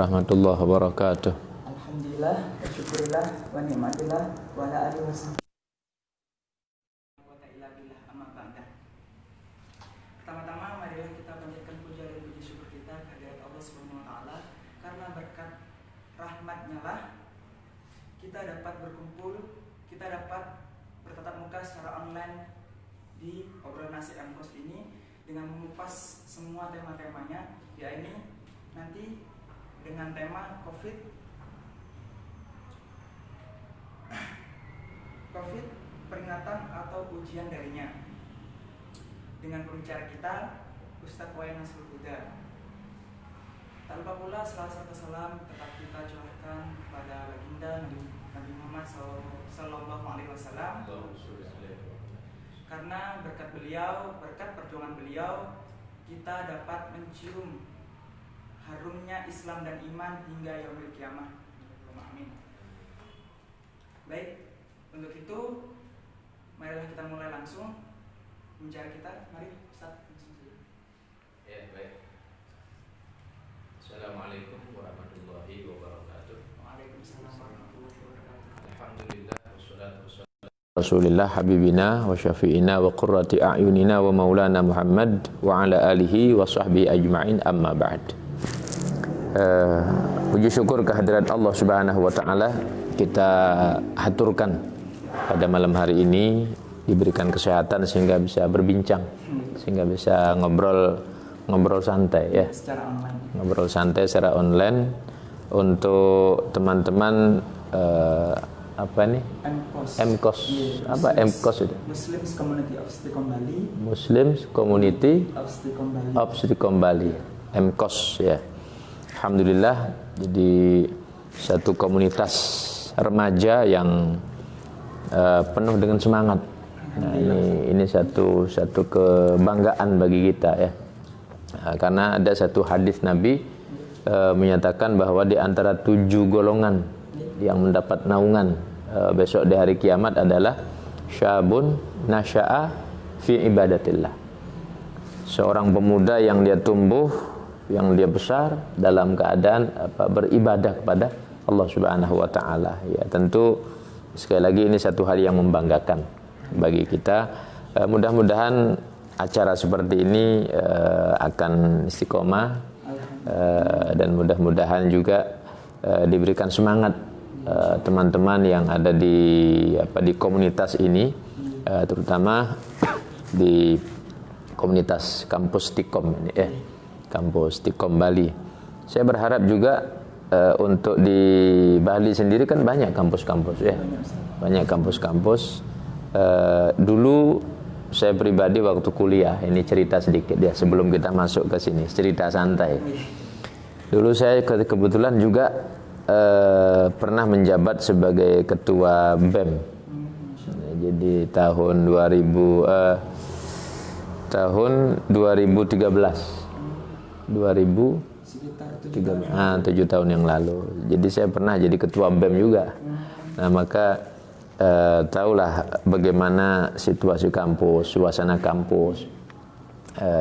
warahmatullahi wabarakatuh. Alhamdulillah, syukurillah, wa ni'matillah, wa ala alihi wa Pertama-tama marilah kita panjatkan puja dan puji syukur kita kehadirat Allah Subhanahu wa taala, karena berkat rahmat-Nya lah kita dapat berkumpul, kita dapat bertatap muka secara online di obrolan nasi MKOS ini dengan mengupas semua tema-temanya, yakni nanti dengan tema COVID peringatan atau ujian darinya, dengan pembicara kita Ustadz Wayan Nasrul Huda. Tak lupa pula salawat serta salam tetap kita curahkan kepada baginda Nabi Muhammad Sallallahu Alaihi Wasallam, karena berkat beliau, berkat perjuangan beliau, kita dapat mencium harumnya Islam dan iman hingga yaumil kiamah. Amin. Baik, untuk itu marilah kita mulai langsung bicara kita. Mari Ustaz. Ya, baik. Assalamualaikum warahmatullahi wabarakatuh. Waalaikumsalam warahmatullahi wabarakatuh. Alhamdulillah wassalatu wassalamu Rasulillah habibina wa syafi'ina wa qurrati a'yunina wa maulana Muhammad wa ala alihi wa sahbihi ajma'in, amma ba'd. Puji syukur kehadirat Allah Subhanahu wa taala kita haturkan pada malam hari ini, diberikan kesehatan sehingga bisa berbincang, sehingga bisa ngobrol santai ya. Secara online. Ngobrol santai secara online untuk teman-teman apa nih? MKOS. Apa MKOS itu? Muslims Community of Stikom Bali. Muslims Community of Stikom Bali. MKOS ya. Alhamdulillah, jadi satu komunitas remaja yang penuh dengan semangat. Nah, ini satu kebanggaan bagi kita ya. Karena ada satu hadis Nabi menyatakan bahwa di antara 7 golongan yang mendapat naungan besok di hari kiamat adalah syabun nasya'a fi ibadatillah. Seorang pemuda yang dia tumbuh, yang dia besar dalam keadaan beribadah kepada Allah Subhanahu wa taala. Ya, tentu sekali lagi ini satu hal yang membanggakan bagi kita. Mudah-mudahan acara seperti ini akan istiqomah dan mudah-mudahan juga diberikan semangat teman-teman yang ada di komunitas ini, terutama di komunitas kampus Stikom ini kampus Stikom Bali. Saya berharap juga untuk di Bali sendiri kan banyak kampus-kampus ya, banyak kampus-kampus. Dulu saya pribadi waktu kuliah, ini cerita sedikit ya sebelum kita masuk ke sini, cerita santai. Dulu saya kebetulan juga pernah menjabat sebagai ketua BEM. Jadi tahun 2013 7 tahun yang lalu. Jadi saya pernah jadi ketua BEM juga. Nah, maka tahulah bagaimana situasi kampus, suasana kampus,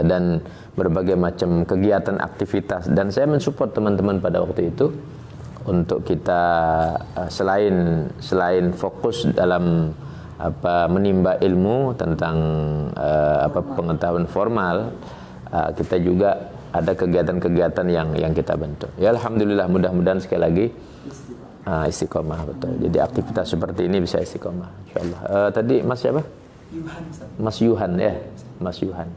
dan berbagai macam kegiatan aktivitas. Dan saya mensupport teman-teman pada waktu itu untuk kita selain fokus dalam menimba ilmu tentang pengetahuan formal, kita juga ada kegiatan-kegiatan yang kita bentuk. Ya, alhamdulillah, mudah-mudahan sekali lagi istiqomah, betul. Jadi aktivitas seperti ini bisa istiqomah, insyaallah. Tadi Mas siapa? Yuhan. Mas Yuhan ya, Mas Yuhan.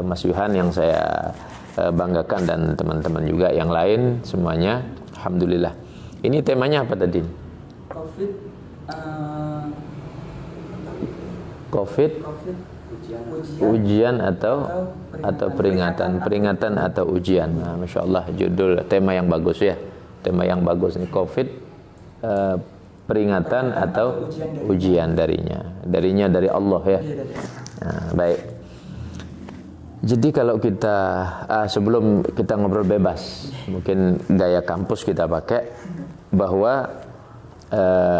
Mas Yuhan yang saya banggakan, dan teman-teman juga yang lain semuanya, alhamdulillah. Ini temanya apa tadi? COVID ujian atau peringatan atau ujian. Nah, Masya Allah, judul tema yang bagus ya, tema yang bagus nih. COVID peringatan atau ujian darinya dari Allah ya. Nah, baik. Jadi kalau kita sebelum kita ngobrol bebas, mungkin gaya kampus kita pakai bahwa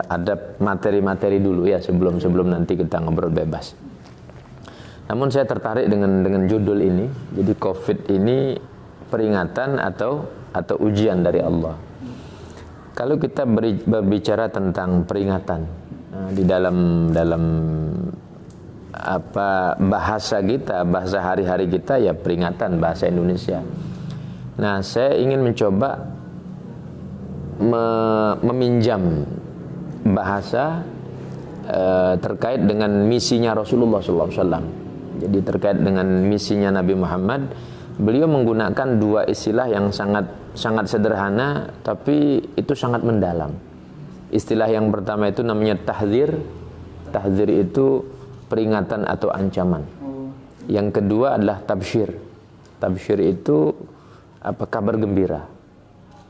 ada materi-materi dulu ya sebelum nanti kita ngobrol bebas. Namun saya tertarik dengan judul ini. Jadi COVID ini peringatan atau atau ujian dari Allah. Kalau kita berbicara tentang peringatan, di dalam bahasa kita, bahasa hari-hari kita ya peringatan, bahasa Indonesia. Nah, saya ingin mencoba meminjam bahasa terkait dengan misinya Rasulullah SAW. Jadi terkait dengan misinya Nabi Muhammad, beliau menggunakan dua istilah yang sangat sederhana, tapi itu sangat mendalam. Istilah yang pertama itu namanya tahdzir. Tahdzir itu peringatan atau ancaman. Yang kedua adalah tabsyir. Tabsyir itu kabar gembira.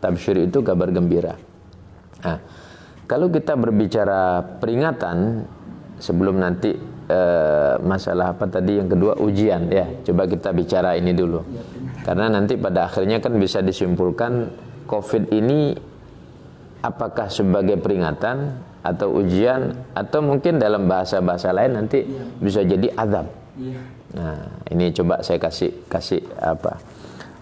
Tabsyir itu kabar gembira. Nah, kalau kita berbicara peringatan, sebelum nanti masalah apa tadi yang kedua, ujian ya. Coba kita bicara ini dulu. Karena nanti pada akhirnya kan bisa disimpulkan COVID ini apakah sebagai peringatan atau ujian, atau mungkin dalam bahasa-bahasa lain nanti bisa jadi azab. Nah, ini coba saya kasih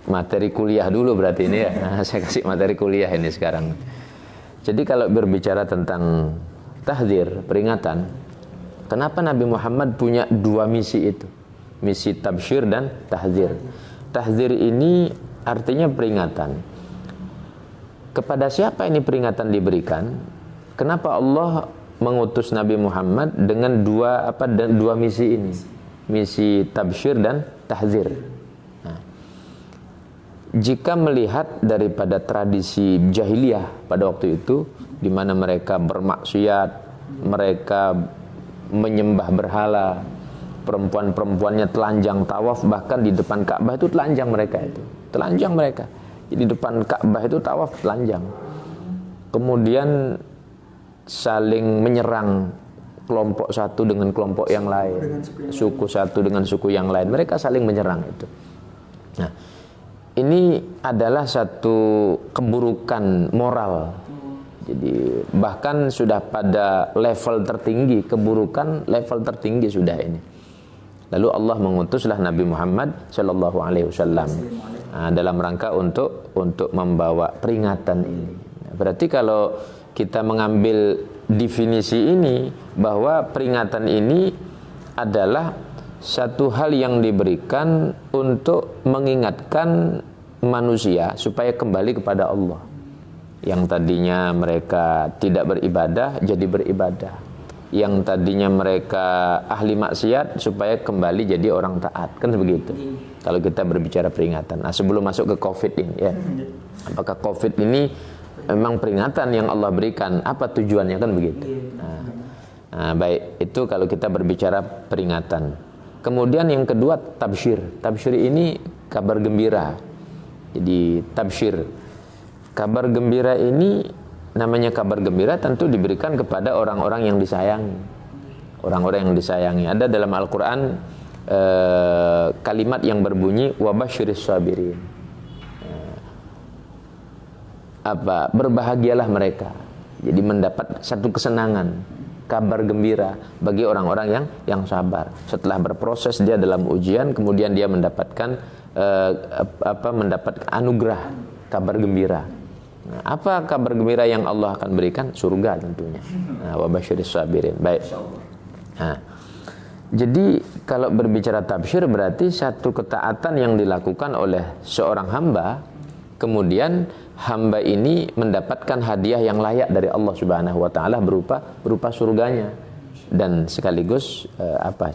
materi kuliah dulu berarti ini ya. Nah, saya kasih materi kuliah ini sekarang. Jadi kalau berbicara tentang tahdzir, peringatan, kenapa Nabi Muhammad punya dua misi itu? Misi tabsyir dan tahdzir. Tahdzir ini artinya peringatan. Kepada siapa ini peringatan diberikan? Kenapa Allah mengutus Nabi Muhammad dengan dua misi ini? Misi tabsyir dan tahdzir. Jika melihat daripada tradisi jahiliyah pada waktu itu, di mana mereka bermaksiat, mereka menyembah berhala, perempuan-perempuannya telanjang tawaf, bahkan di depan Ka'bah itu telanjang mereka itu. Telanjang mereka. Di depan Ka'bah itu tawaf telanjang. Kemudian saling menyerang kelompok satu dengan kelompok yang lain, suku satu dengan suku yang lain. Mereka saling menyerang itu. Nah, ini adalah satu keburukan moral. Jadi bahkan sudah pada level tertinggi, keburukan level tertinggi sudah ini. Lalu Allah mengutuslah Nabi Muhammad Shallallahu Alaihi Wasallam dalam rangka untuk membawa peringatan ini. Berarti kalau kita mengambil definisi ini, bahwa peringatan ini adalah satu hal yang diberikan untuk mengingatkan manusia supaya kembali kepada Allah. Yang tadinya mereka tidak beribadah jadi beribadah. Yang tadinya mereka ahli maksiat supaya kembali jadi orang taat. Kan begitu. Kalau kita berbicara peringatan. Nah, sebelum masuk ke COVID ini ya. Apakah COVID ini memang peringatan yang Allah berikan? Apa tujuannya, kan begitu. Nah, baik, itu kalau kita berbicara peringatan. Kemudian yang kedua tabsyir. Tabsyir ini kabar gembira. Jadi tabsyir, kabar gembira ini, namanya kabar gembira tentu diberikan kepada orang-orang yang disayangi. Orang-orang yang disayangi. Ada dalam Al-Quran kalimat yang berbunyi wabasyiris sabirin. Berbahagialah mereka. Jadi mendapat satu kesenangan, kabar gembira bagi orang-orang yang sabar. Setelah berproses dia dalam ujian, kemudian dia mendapatkan mendapatkan anugerah, kabar gembira. Nah, apa kabar gembira yang Allah akan berikan? Surga tentunya. Nah, wa basyiris sabirin. Baik. Nah, jadi kalau berbicara tabsyir berarti satu ketaatan yang dilakukan oleh seorang hamba, kemudian hamba ini mendapatkan hadiah yang layak dari Allah Subhanahu wa taala berupa surganya dan sekaligus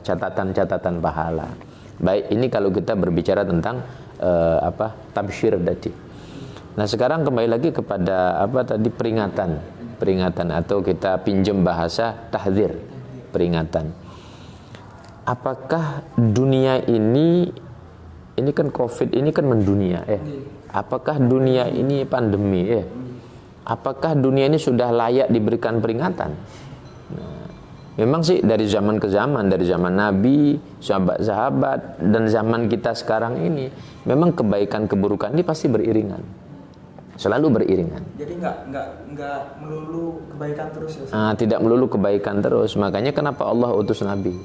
catatan-catatan pahala. Baik, ini kalau kita berbicara tentang tabsyir tadi. Nah, sekarang kembali lagi kepada peringatan atau kita pinjam bahasa tahdzir, peringatan. Apakah dunia ini kan COVID ini kan mendunia ya. Apakah dunia ini pandemi ya? Apakah dunia ini sudah layak diberikan peringatan? Nah, memang sih dari zaman ke zaman, dari zaman Nabi, sahabat-sahabat, dan zaman kita sekarang ini, memang kebaikan keburukan ini pasti beriringan. selalu beriringan. Jadi nggak melulu kebaikan terus ya. Tidak melulu kebaikan terus. Makanya kenapa Allah utus Nabi?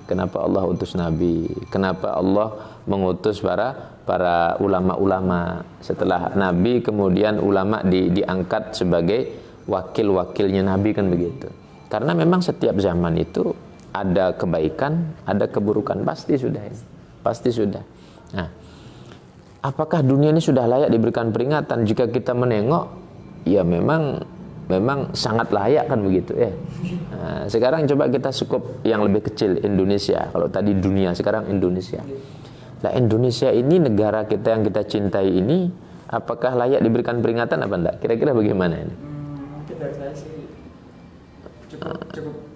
Kenapa Allah utus Nabi? Kenapa Allah mengutus para ulama-ulama? Setelah Nabi kemudian ulama diangkat sebagai wakil-wakilnya Nabi, kan begitu. Karena memang setiap zaman itu ada kebaikan, ada keburukan, pasti sudah. Pasti sudah. Nah, apakah dunia ini sudah layak diberikan peringatan? Jika kita menengok, ya memang sangat layak, kan begitu ya. Nah, sekarang coba kita skup yang lebih kecil, Indonesia. Kalau tadi dunia, sekarang Indonesia. Nah, Indonesia ini negara kita yang kita cintai ini, apakah layak diberikan peringatan apa enggak? Kira-kira bagaimana ini? Mungkin dari saya sih cukup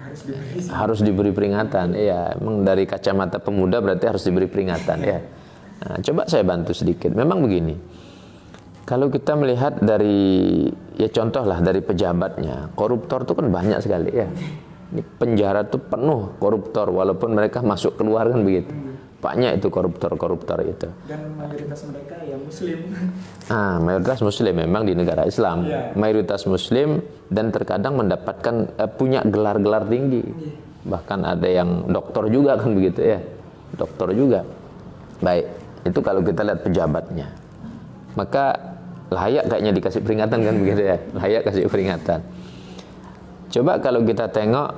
harus diberi peringatan. Iya, emang dari kacamata pemuda berarti harus diberi peringatan ya. Nah, coba saya bantu sedikit. Memang begini. Kalau kita melihat dari, ya contoh lah dari pejabatnya, koruptor itu kan banyak sekali ya. Ini penjara tuh penuh koruptor, walaupun mereka masuk keluar, kan begitu. Banyak itu koruptor itu. Dan mayoritas mereka ya Muslim. Mayoritas Muslim memang di negara Islam. Yeah. Mayoritas Muslim dan terkadang mendapatkan punya gelar-gelar tinggi. Bahkan ada yang doktor juga, kan begitu ya. Doktor juga. Baik, itu kalau kita lihat pejabatnya. Maka layak kayaknya dikasih peringatan, kan begitu ya. Layak kasih peringatan. Coba kalau kita tengok,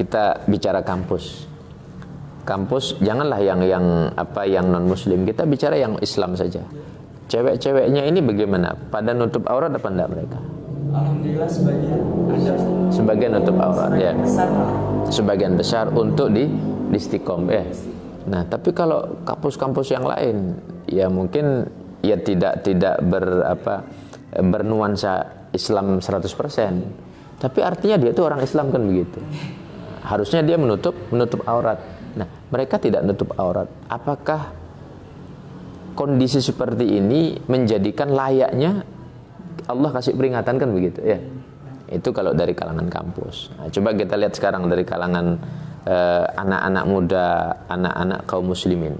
kita bicara kampus. Kampus janganlah yang non muslim, kita bicara yang Islam saja. Cewek-ceweknya ini bagaimana? Pada nutup aurat apa enggak mereka? Alhamdulillah sebagian nutup aurat ya. Besar. Sebagian besar untuk di Istiqom ya. Nah, tapi kalau kampus-kampus yang lain ya mungkin ya tidak bernuansa Islam 100%. Tapi artinya dia itu orang Islam, kan begitu. Harusnya dia menutup aurat. Nah, mereka tidak menutup aurat. Apakah kondisi seperti ini menjadikan layaknya Allah kasih peringatan, kan begitu ya? Itu kalau dari kalangan kampus. Nah, coba kita lihat sekarang dari kalangan anak-anak muda, anak-anak kaum muslimin.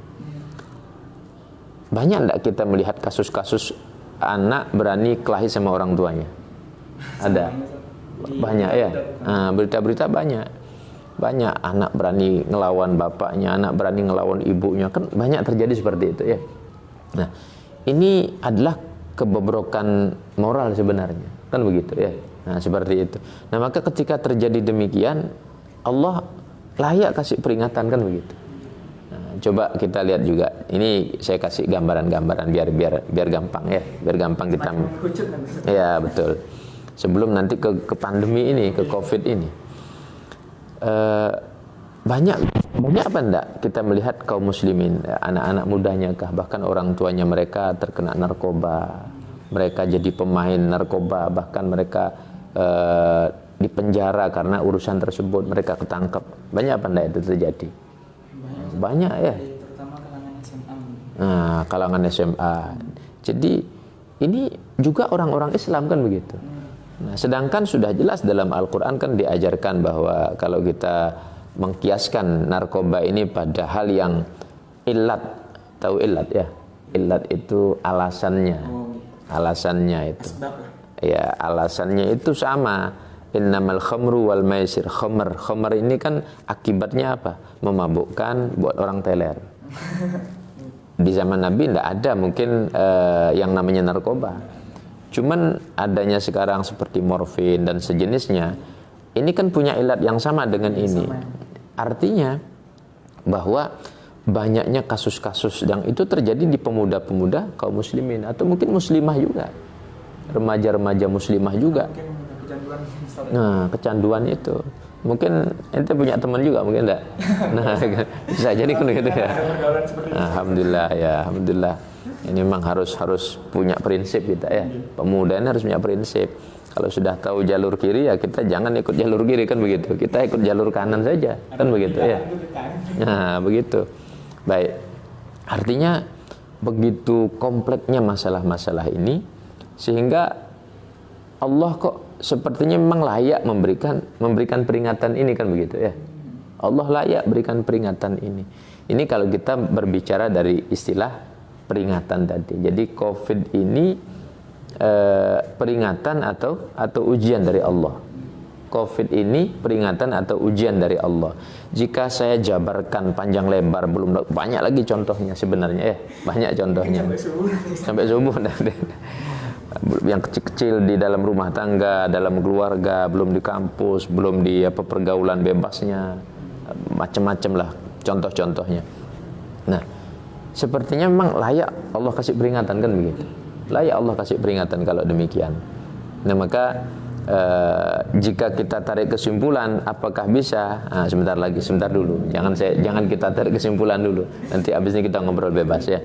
Banyak enggak kita melihat kasus-kasus anak berani kelahi sama orang tuanya? Ada. Banyak ya. Berita-berita banyak anak berani ngelawan bapaknya, anak berani ngelawan ibunya, kan banyak terjadi seperti itu ya. Nah, ini adalah kebobrokan moral sebenarnya, kan begitu ya. Nah, seperti itu. Nah, maka ketika terjadi demikian, Allah layak kasih peringatan, kan begitu. Nah, coba kita lihat juga. Ini saya kasih gambaran-gambaran biar gampang ya, biar gampang kita. Ya, betul. Sebelum nanti ke pandemi ini, ke Covid ini. Banyak apa enggak kita melihat kaum muslimin, anak-anak mudanya kah, bahkan orang tuanya mereka terkena narkoba, mereka jadi pemain narkoba, bahkan mereka dipenjara karena urusan tersebut, mereka ketangkep. Banyak apa enggak itu terjadi? Banyak ya. Terutama kalangan SMA. Nah, kalangan SMA. Jadi ini juga orang-orang Islam, kan begitu. Nah, sedangkan sudah jelas dalam Al-Quran kan diajarkan bahwa kalau kita mengkiaskan narkoba ini pada hal yang illat, tahu illat ya? Illat itu alasannya. Alasannya itu. Ya, alasannya itu sama. Innamal khamru wal maisir. Khamr ini kan akibatnya apa? Memabukkan, buat orang teler. Di zaman Nabi tidak ada mungkin yang namanya narkoba. Cuman adanya sekarang seperti morfin dan sejenisnya, ini kan punya ilat yang sama dengan ini. Artinya bahwa banyaknya kasus-kasus yang itu terjadi di pemuda-pemuda kaum muslimin, atau mungkin muslimah juga, remaja-remaja muslimah juga. Nah, kecanduan itu. Mungkin ente punya teman juga, mungkin enggak? Nah, bisa jadi kan gitu ya. Alhamdulillah ya, alhamdulillah. Ini memang harus punya prinsip kita ya. Pemuda ini harus punya prinsip. Kalau sudah tahu jalur kiri ya kita jangan ikut jalur kiri, kan begitu. Kita ikut jalur kanan saja, kan begitu ya. Nah, begitu. Baik. Artinya begitu kompleksnya masalah-masalah ini sehingga Allah kok sepertinya memang layak memberikan peringatan ini, kan begitu ya. Allah layak berikan peringatan ini. Ini kalau kita berbicara dari istilah peringatan tadi. Jadi Covid ini peringatan atau ujian dari Allah. Covid ini peringatan atau ujian dari Allah. Jika saya jabarkan panjang lebar, belum banyak lagi contohnya sebenarnya, banyak contohnya. Sampai subuh. Yang kecil-kecil di dalam rumah tangga, dalam keluarga, belum di kampus, belum di pergaulan bebasnya, macam-macam lah contoh-contohnya. Nah, sepertinya memang layak Allah kasih peringatan, kan begitu. Layak Allah kasih peringatan kalau demikian. Nah, maka jika kita tarik kesimpulan apakah bisa, sebentar dulu, jangan kita tarik kesimpulan dulu, nanti habis ini kita ngobrol bebas ya.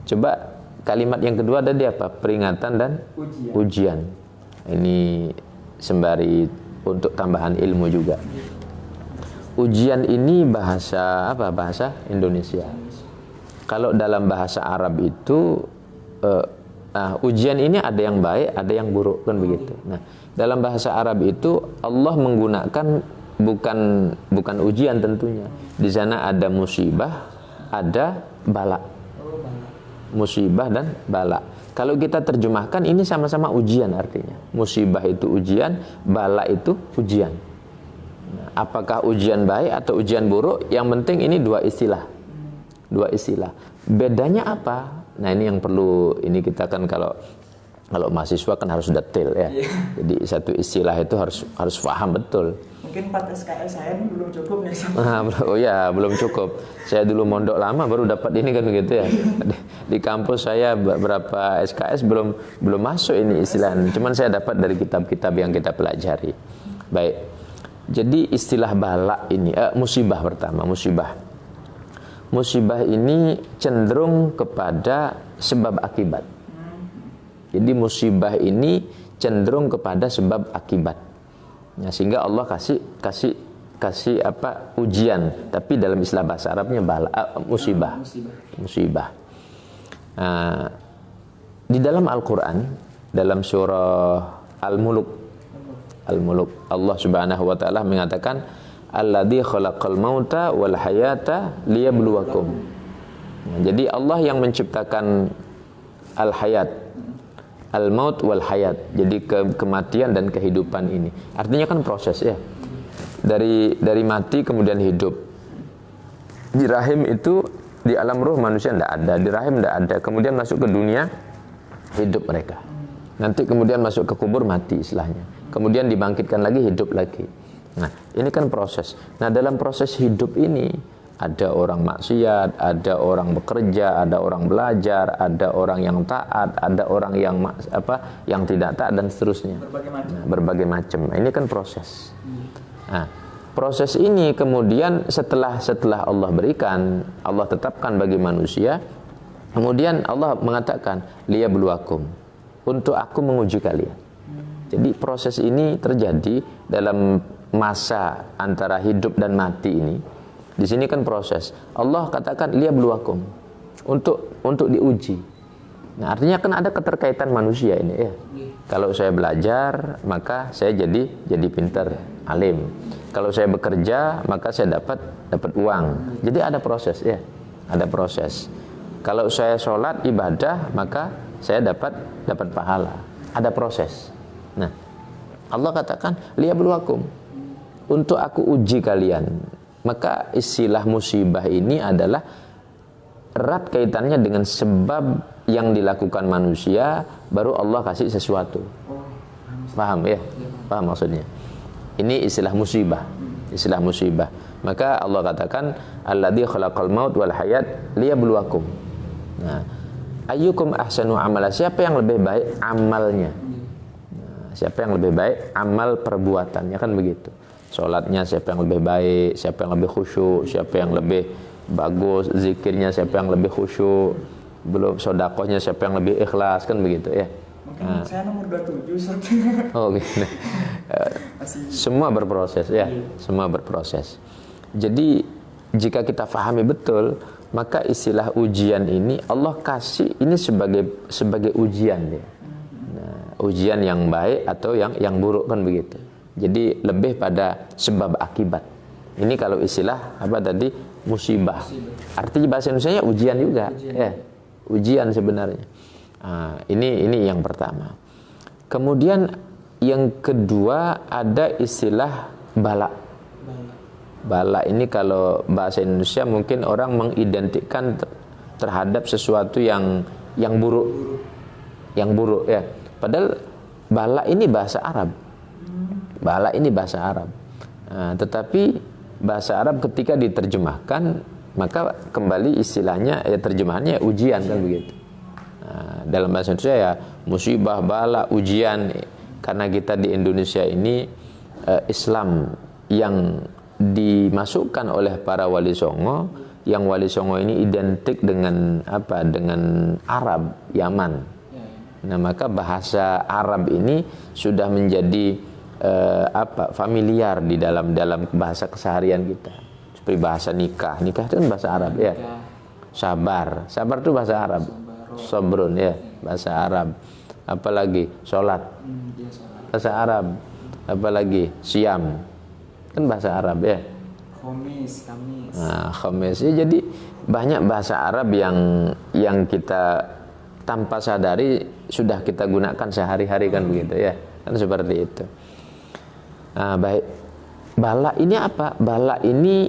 Coba kalimat yang kedua tadi apa? Peringatan dan ujian. Ini sembari untuk tambahan ilmu juga. Ujian ini bahasa apa? Bahasa Indonesia. Kalau dalam bahasa Arab itu ujian ini ada yang baik, ada yang buruk, kan begitu. Nah, dalam bahasa Arab itu Allah menggunakan bukan ujian tentunya. Di sana ada musibah, ada bala. Musibah dan bala. Kalau kita terjemahkan ini sama-sama ujian artinya. Musibah itu ujian, bala itu ujian. Nah, apakah ujian baik atau ujian buruk? Yang penting ini dua istilah. Bedanya apa? Nah, ini yang perlu, ini kita kan kalau mahasiswa kan harus detail ya. Jadi satu istilah itu harus paham betul. Mungkin 4 SKS saya belum cukup nih. Belum cukup. Saya dulu mondok lama baru dapat ini kan begitu ya. Di kampus saya berapa SKS belum masuk ini istilah. Cuman saya dapat dari kitab-kitab yang kita pelajari. Baik. Jadi istilah bala ini musibah pertama, musibah. Musibah ini cenderung kepada sebab akibat. Jadi musibah ini cenderung kepada sebab akibat. Nah, sehingga Allah kasih apa? Ujian, tapi dalam istilah bahasa Arabnya bala, musibah. Di dalam Al-Qur'an, dalam surah Al-Muluk, Allah Subhanahu wa taala mengatakan alladzi khalaqal mauta wal hayata liyabluwakum. Nah, jadi Allah yang menciptakan al-hayat, al-maut wal hayat. Jadi kematian dan kehidupan ini. Artinya kan proses ya. Dari mati kemudian hidup. Di rahim itu, di alam ruh manusia tidak ada, di rahim tidak ada. Kemudian masuk ke dunia, hidup mereka. Nanti kemudian masuk ke kubur, mati istilahnya. Kemudian dibangkitkan lagi, hidup lagi. Nah, ini kan proses. Nah, dalam proses hidup ini ada orang maksiat, ada orang bekerja, ada orang belajar, ada orang yang taat, ada orang yang tidak taat dan seterusnya. Berbagai macam. Nah, ini kan proses. Nah, proses ini kemudian setelah Allah berikan, Allah tetapkan bagi manusia, kemudian Allah mengatakan liyabluwakum, untuk aku menguji kalian. Jadi proses ini terjadi dalam masa antara hidup dan mati ini. Di sini kan proses. Allah katakan liyabluwakum, untuk diuji. Nah, artinya kan ada keterkaitan manusia ini ya. Kalau saya belajar, maka saya jadi pintar, alim. Kalau saya bekerja, maka saya dapat uang. Jadi ada proses ya. Ada proses. Kalau saya sholat ibadah, maka saya dapat pahala. Ada proses. Nah, Allah katakan liyabluwakum, untuk aku uji kalian. Maka istilah musibah ini adalah erat kaitannya dengan sebab yang dilakukan manusia, baru Allah kasih sesuatu. Paham ya? Paham maksudnya? Ini istilah musibah. Istilah musibah. Maka Allah katakan alladzi khalaqal maut wal hayat liyabluwakum. Nah, ayyukum ahsanu amala, siapa yang lebih baik amalnya? Nah, siapa yang lebih baik amal perbuatannya, kan begitu. Sholatnya siapa yang lebih baik, siapa yang lebih khusyuk, siapa yang lebih bagus zikirnya, siapa yang lebih khusyuk, belum sedekahnya siapa yang lebih ikhlas, kan begitu ya. Mungkin saya nomor 27. Oh gitu. Semua berproses ya, semua berproses. Jadi jika kita fahami betul, maka istilah ujian ini Allah kasih ini sebagai ujian ya. Nah, ujian yang baik atau yang buruk, kan begitu. Jadi lebih pada sebab akibat. Ini kalau istilah apa tadi? Musibah. Artinya bahasa Indonesianya ujian juga. Ya, ujian sebenarnya. Ini yang pertama. Kemudian yang kedua ada istilah bala. Bala ini kalau bahasa Indonesia mungkin orang mengidentikan terhadap sesuatu yang buruk. Yang buruk ya. Padahal bala ini bahasa Arab. Bala ini bahasa Arab. Tetapi bahasa Arab ketika diterjemahkan maka kembali istilahnya terjemahannya ujian kan begitu. Dalam bahasa Indonesia ya musibah, bala, ujian. Karena kita di Indonesia ini Islam yang dimasukkan oleh para wali songo, yang wali songo ini identik dengan apa? Dengan Arab, Yaman. Nah, maka bahasa Arab ini sudah menjadi familiar di dalam bahasa keseharian kita. Seperti bahasa nikah itu kan bahasa Arab ya. Sabar itu bahasa Arab. Sabrun ya, bahasa Arab. Apalagi sholat, bahasa Arab. Apalagi siam, kan bahasa Arab ya. Kamis. Kamis ya, jadi banyak bahasa Arab yang kita tanpa sadari sudah kita gunakan sehari-hari kan begitu ya, kan seperti itu. Baik. Bala ini apa? Bala ini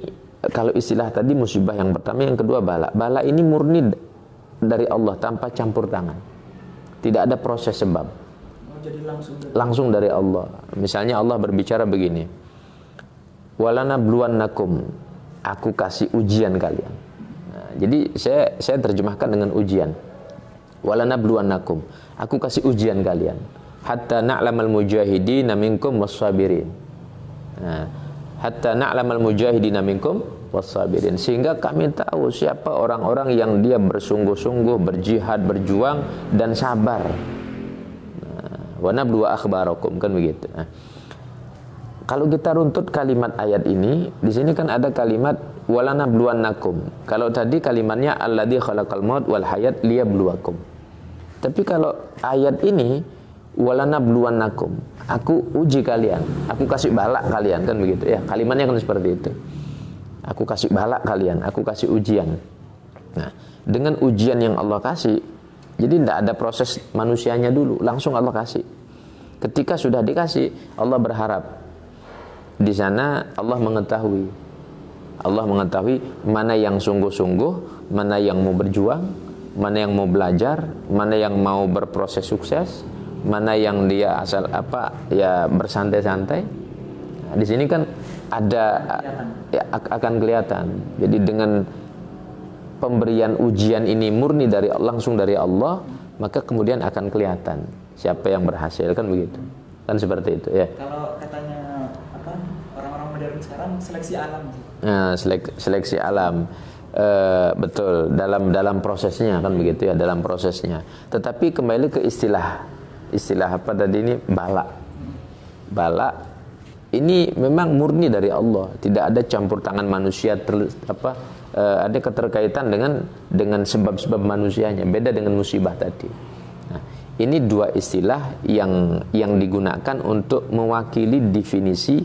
kalau istilah tadi musibah yang pertama, yang kedua bala. Bala ini murni dari Allah tanpa campur tangan. Tidak ada proses sebab. Jadi langsung dari Allah. Misalnya Allah berbicara begini. Walanabluwannakum, aku kasih ujian kalian. Jadi saya terjemahkan dengan ujian. Walanabluwannakum, aku kasih ujian kalian. Hatta na'lamal mujahidina minkum wassabirin. Hatta na'lamal mujahidina minkum wassabirin, sehingga kami tahu siapa orang-orang yang dia bersungguh-sungguh berjihad, berjuang dan sabar. Wa nablu akhbarakum, kan begitu. Kalau kita runtut kalimat ayat ini, di sini kan ada kalimat walanabluwannakum. Kalau tadi kalimatnya alladzi khalaqal maut wal hayat liyabluwakum. Tapi kalau ayat ini walanabluwannakum, aku uji kalian, aku kasih bala kalian, kan begitu ya. Kalimatnya kan seperti itu. Aku kasih bala kalian, aku kasih ujian. Nah, dengan ujian yang Allah kasih, jadi tidak ada proses manusianya dulu, langsung Allah kasih. Ketika sudah dikasih, Allah berharap. Di sana Allah mengetahui mana yang sungguh-sungguh, mana yang mau berjuang, mana yang mau belajar, mana yang mau berproses sukses, mana yang dia asal bersantai-santai. Nah, di sini kan ada akan kelihatan. Jadi dengan pemberian ujian ini murni langsung dari Allah, maka kemudian akan kelihatan siapa yang berhasil, kan begitu. Kan seperti itu ya. Kalau katanya orang-orang modern sekarang seleksi alam. Nah, seleksi alam. Betul, dalam prosesnya kan begitu ya, dalam prosesnya. Tetapi kembali ke istilah apa tadi ini, bala ini memang murni dari Allah, tidak ada campur tangan manusia, ada keterkaitan dengan sebab-sebab manusianya, beda dengan musibah tadi. Nah, ini dua istilah yang digunakan untuk mewakili definisi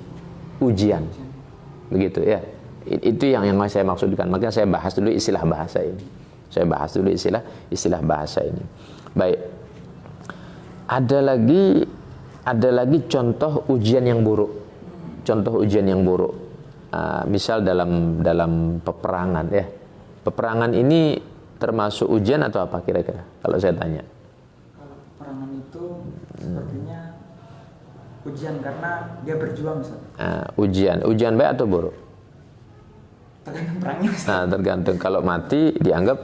ujian, begitu ya. Itu yang saya maksudkan. Makanya saya bahas dulu istilah bahasa ini. Istilah bahasa ini. Baik. Ada lagi contoh ujian yang buruk. Misal dalam peperangan ya. Peperangan ini termasuk ujian atau apa kira-kira? Kalau saya tanya. Kalau peperangan itu sepertinya ujian karena dia berjuang, Ustaz. Ujian baik atau buruk? Tergantung perangnya, Ustaz. Nah, tergantung. Kalau mati dianggap.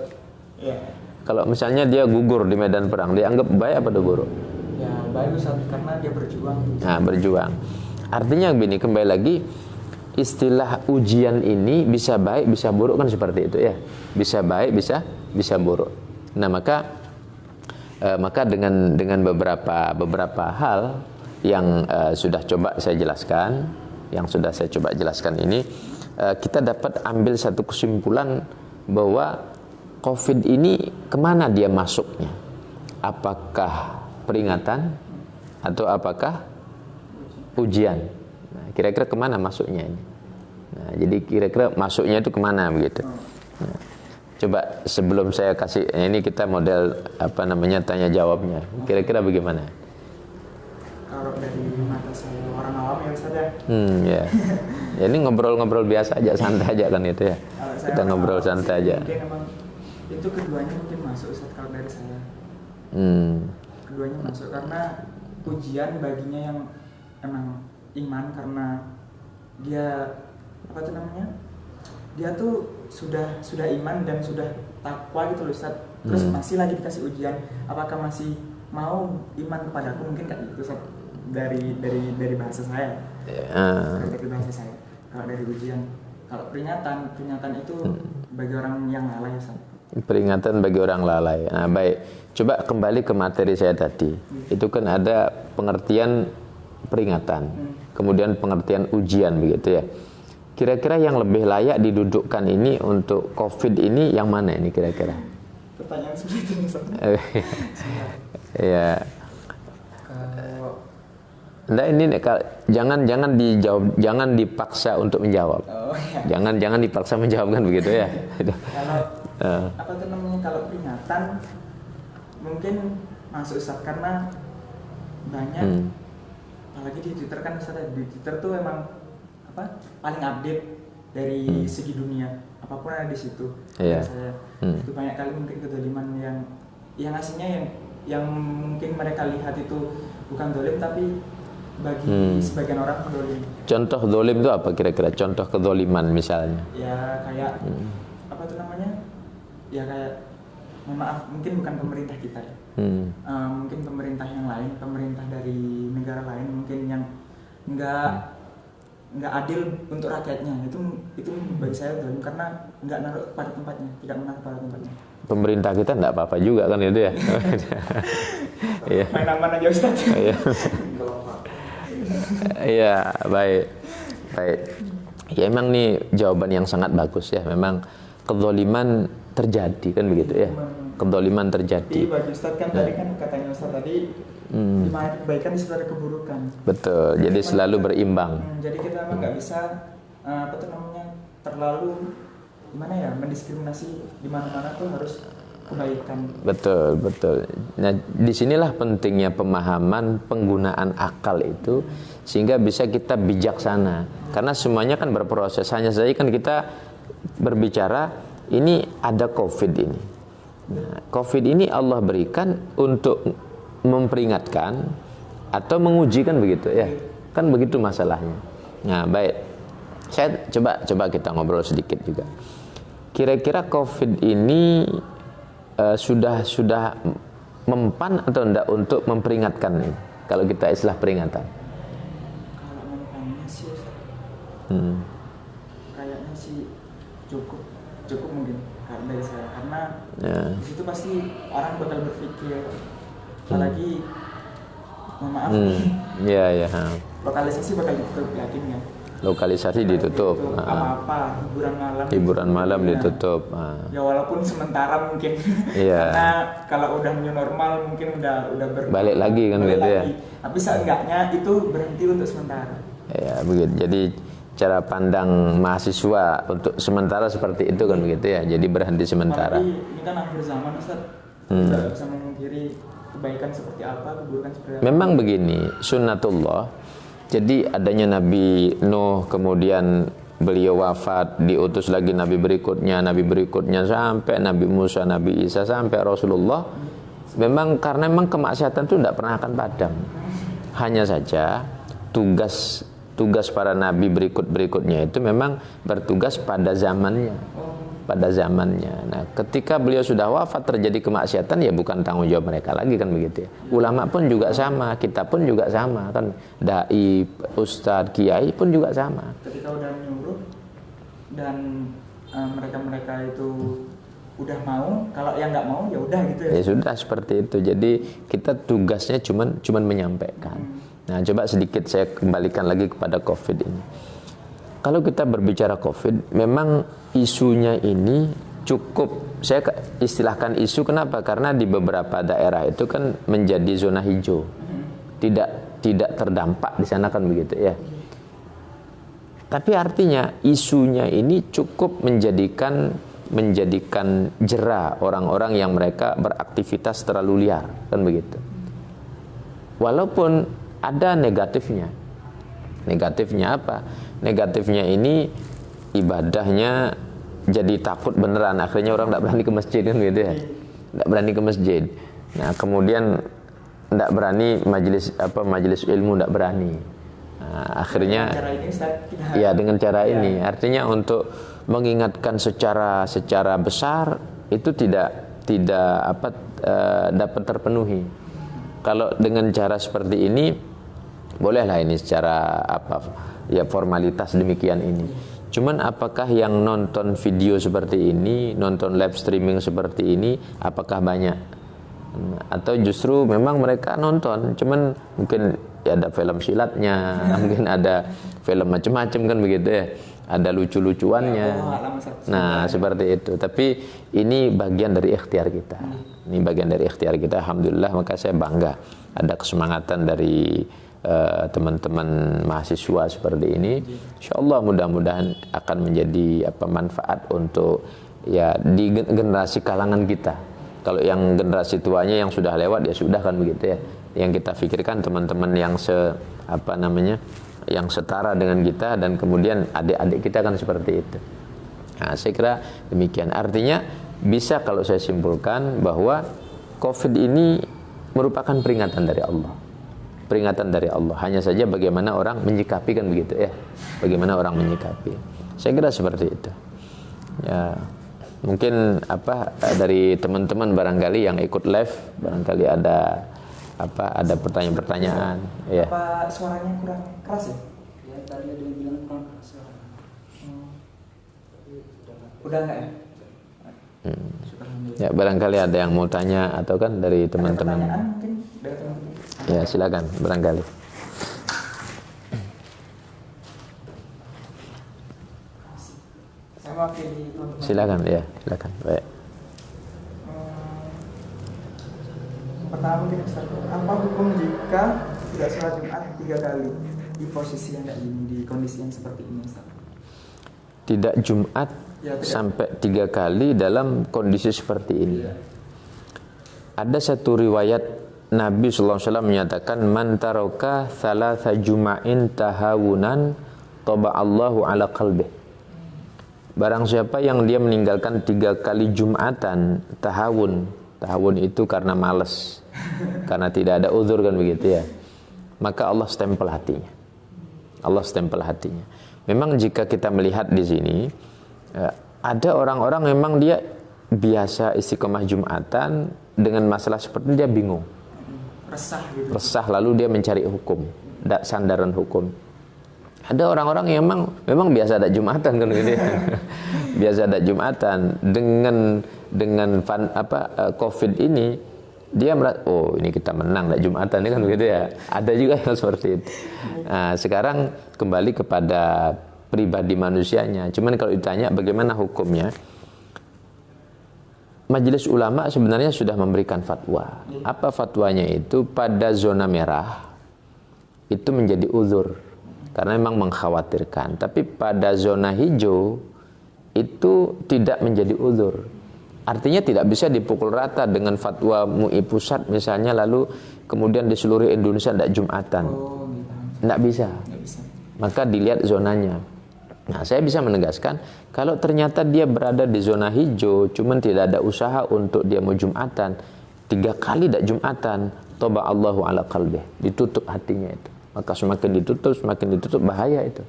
Iya. Kalau misalnya dia gugur di medan perang, dianggap baik atau buruk? Ya baik, Ustaz, karena dia berjuang. Nah, berjuang. Artinya begini, kembali lagi, istilah ujian ini bisa baik, bisa buruk, kan seperti itu ya. Bisa baik, bisa buruk. Nah, maka dengan beberapa hal yang sudah coba saya jelaskan ini, kita dapat ambil satu kesimpulan bahwa COVID ini kemana dia masuknya? Apakah peringatan atau apakah ujian? Nah, kira-kira kemana masuknya ini? Nah, jadi kira-kira masuknya itu kemana begitu? Nah, Coba sebelum saya kasih, ini kita model apa namanya tanya jawabnya. Kira-kira bagaimana? Kalau dari mata saya orang awam ya Ustaz ya. Ya. Ya, ini ngobrol-ngobrol biasa aja, santai aja kan itu ya. Kalau saya Kita orang ngobrol awam santai sih, aja. Mungkin emang itu keduanya mungkin masuk Ustaz kalau dari saya. Keduanya masuk karena ujian baginya yang emang iman karena dia apa tuh namanya? Dia tuh sudah iman dan sudah takwa gitu loh Ustaz. Terus masih lagi dikasih ujian, apakah masih mau iman kepadaku, mungkin kayak gitu Ustaz. Dari bahasa saya. Dari bahasa saya. Kalau dari ujian, kalau peringatan itu bagi orang yang lalai Ustaz. Peringatan bagi orang lalai. Nah, baik. Coba kembali ke materi saya tadi. Itu kan ada pengertian peringatan, kemudian pengertian ujian begitu ya. Kira-kira yang lebih layak didudukkan ini untuk COVID ini yang mana ini kira-kira? Pertanyaan seperti itu Ustaz. Ya. Nah, ini jangan dijawab, jangan dipaksa untuk menjawab. Ya. Jangan dipaksa menjawab kan begitu ya. Kalau apa tuh namanya, kalau peringatan mungkin masuk Ustaz karena banyak apalagi di Twitter kan Ustaz, di Twitter tuh emang apa paling update dari segi dunia, apapun ada di situ. Iya. Saya itu banyak kali mungkin kedoliman yang aslinya yang mungkin mereka lihat itu bukan dolim tapi bagi sebagian orang dolim. Contoh dolim itu apa kira-kira? Contoh kedoliman misalnya? Ya kayak apa tuh namanya? Ya kayak mohon maaf mungkin bukan pemerintah kita ya. Mungkin pemerintah yang lain, pemerintah dari negara lain mungkin yang nggak adil untuk rakyatnya, itu bagi saya dolim karena nggak naruh pada tempatnya, tidak menaruh pada tempatnya. Pemerintah kita nggak apa-apa juga kan itu ya. Iya. Main aman aja Ustaz. Iya, baik. Ya emang nih jawaban yang sangat bagus ya. Memang kezaliman terjadi kan begitu ya. Kezaliman terjadi. Jadi bagi Ustaz kan tadi kan katanya Ustaz tadi di mana kebaikan di situ ada keburukan. Betul. Jadi selalu berimbang. Jadi kita memang nggak bisa apa tuh namanya terlalu gimana ya mendiskriminasi di mana-mana tuh harus kebaikan. Betul. Nah, disinilah pentingnya pemahaman penggunaan akal itu sehingga bisa kita bijaksana. Karena semuanya kan berproses. Hanya saja kan kita berbicara ini ada COVID ini. Nah, COVID ini Allah berikan untuk memperingatkan atau menguji kan begitu ya. Kan begitu masalahnya. Nah, baik. Saya coba kita ngobrol sedikit juga. Kira-kira COVID ini sudah mempan atau enggak untuk memperingatkan ini? Kalau kita istilah peringatan. Kalau mempannya sih kayaknya sih cukup mungkin karena dari saya karena di situ pasti orang bakal berpikir apalagi mohon maaf ya lokalisasi bakal ditutup yakin ya. Lokalisasi ditutup. Apa hiburan malam ditutup. Ya walaupun sementara mungkin. Iya. Karena kalau udah new normal mungkin udah balik lagi kan gitu ya. Tapi seenggaknya itu berhenti untuk sementara. Ya begitu. Jadi cara pandang mahasiswa untuk sementara seperti itu kan begitu ya. Jadi berhenti sementara. Tapi ini kan akhir zaman Ustaz. Tidak bisa memungkiri kebaikan seperti apa, keburukan seperti apa. Memang begini, sunnatullah. Jadi adanya Nabi Nuh, kemudian beliau wafat, diutus lagi Nabi berikutnya sampai Nabi Musa, Nabi Isa, sampai Rasulullah. Memang karena kemaksiatan itu tidak pernah akan padam. Hanya saja tugas para nabi berikutnya itu memang bertugas pada zamannya. Nah, ketika beliau sudah wafat terjadi kemaksiatan ya bukan tanggung jawab mereka lagi kan begitu ya. Ulama pun juga sama, kita pun juga sama kan. Dai, ustadz, kiai pun juga sama. Ketika udah nyuruh dan mereka itu udah mau, kalau yang nggak mau ya udah gitu ya. Ya sudah seperti itu. Jadi kita tugasnya cuman menyampaikan. Nah, coba sedikit saya kembalikan lagi kepada COVID ini. Kalau kita berbicara COVID, memang isunya ini cukup, saya istilahkan isu, kenapa? Karena di beberapa daerah itu kan menjadi zona hijau, tidak terdampak di sana kan begitu ya. Tapi artinya isunya ini cukup menjadikan menjadikan jera orang-orang yang mereka beraktivitas terlalu liar, kan begitu. Walaupun ada negatifnya. Negatifnya apa? Negatifnya ini ibadahnya jadi takut beneran, akhirnya orang tidak berani ke masjid, kan gitu ya. Tidak berani ke masjid. Nah, kemudian tidak berani majelis ilmu, tidak berani. Nah, akhirnya ya dengan cara ini, artinya untuk mengingatkan secara besar itu tidak dapat terpenuhi. Kalau dengan cara seperti ini, bolehlah ini secara formalitas demikian ini. Cuman apakah yang nonton video seperti ini, nonton live streaming seperti ini, apakah banyak? Atau justru memang mereka nonton, cuman mungkin ya ada film silatnya, mungkin ada film macam-macam, kan begitu ya. Ada lucu-lucuannya. Nah, seperti itu. Tapi ini bagian dari ikhtiar kita. Ini bagian dari ikhtiar kita. Alhamdulillah, maka saya bangga ada kesemangatan dari teman-teman mahasiswa seperti ini. Insyaallah mudah-mudahan akan menjadi manfaat untuk ya di generasi kalangan kita. Kalau yang generasi tuanya yang sudah lewat ya sudah, kan begitu ya. Yang kita pikirkan teman-teman yang yang setara dengan kita, dan kemudian adik-adik kita kan seperti itu. Nah, saya kira demikian. Artinya bisa kalau saya simpulkan bahwa COVID ini merupakan peringatan dari Allah. Peringatan dari Allah. Hanya saja bagaimana orang menyikapi, kan begitu ya. Bagaimana orang menyikapi. Saya kira seperti itu. Ya, mungkin dari teman-teman barangkali yang ikut live, barangkali ada pertanyaan-pertanyaan. Ya. Apa suaranya kurang keras ya? Ya, tadi ada yang bilang kurang keras suaranya. Udah enggak ya? Ya, barangkali ada yang mau tanya atau kan dari teman-teman. Ada pertanyaan mungkin dari teman-teman. Ya, silakan barangkali. Saya mewakili teman-teman. Silakan, ya, silakan. Baik. Pertama mungkin Ustaz, apa hukum jika tidak sholat Jumat 3 kali di posisi yang di kondisi yang seperti ini, Ustaz? Tidak Jumat ya, sampai 3 kali dalam kondisi seperti ini. Ya. Ada satu riwayat Nabi SAW menyatakan, man taraka thalatha juma'in tahawunan taba'allahu ala qalbih. Barang siapa yang dia meninggalkan 3 kali Jumatan, tahawun itu karena malas, karena tidak ada uzur, kan begitu ya, maka Allah stempel hatinya. Allah stempel hatinya. Memang jika kita melihat di sini, ada orang-orang memang dia biasa istiqomah Jumatan, dengan masalah seperti ini dia bingung, resah, lalu dia mencari hukum, sandaran hukum. Ada orang-orang yang memang biasa ada Jumatan, kan gitu ya. Biasa ada Jumatan, dengan COVID ini dia merasa, oh ini kita menang ada Jumatan, kan begitu ya. Ada juga yang seperti itu. Nah, sekarang kembali kepada pribadi manusianya. Cuman kalau ditanya bagaimana hukumnya, Majelis Ulama sebenarnya sudah memberikan fatwa. Apa fatwanya itu? Pada zona merah itu menjadi uzur, karena memang mengkhawatirkan. Tapi pada zona hijau itu tidak menjadi uzur. Artinya tidak bisa dipukul rata dengan fatwa MUI pusat misalnya, lalu kemudian di seluruh Indonesia tidak Jumatan. Tidak bisa. Maka dilihat zonanya. Nah, saya bisa menegaskan, kalau ternyata dia berada di zona hijau, cuman tidak ada usaha untuk dia mau Jumatan, 3 kali tidak Jumatan, toba Allahu ala qalbih, ditutup hatinya itu. Maka semakin ditutup bahaya itu.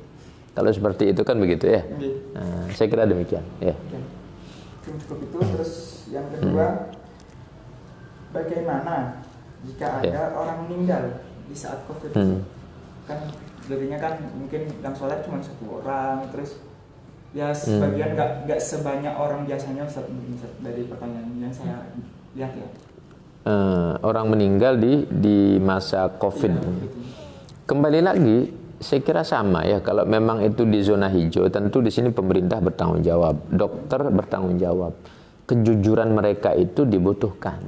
Kalau seperti itu, kan begitu ya. Nah, saya kira demikian. Ya. Cukup itu. Terus yang kedua, bagaimana jika ada orang meninggal di saat COVID? Kan jadinya kan mungkin yang sholat cuma 1 orang, terus ya sebagian nggak sebanyak orang biasanya, Ustaz, dari pertanyaan yang saya lihat ya. Orang meninggal di masa COVID. Ya, kembali lagi, saya kira sama ya. Kalau memang itu di zona hijau, tentu di sini pemerintah bertanggung jawab, dokter bertanggung jawab. Kejujuran mereka itu dibutuhkan.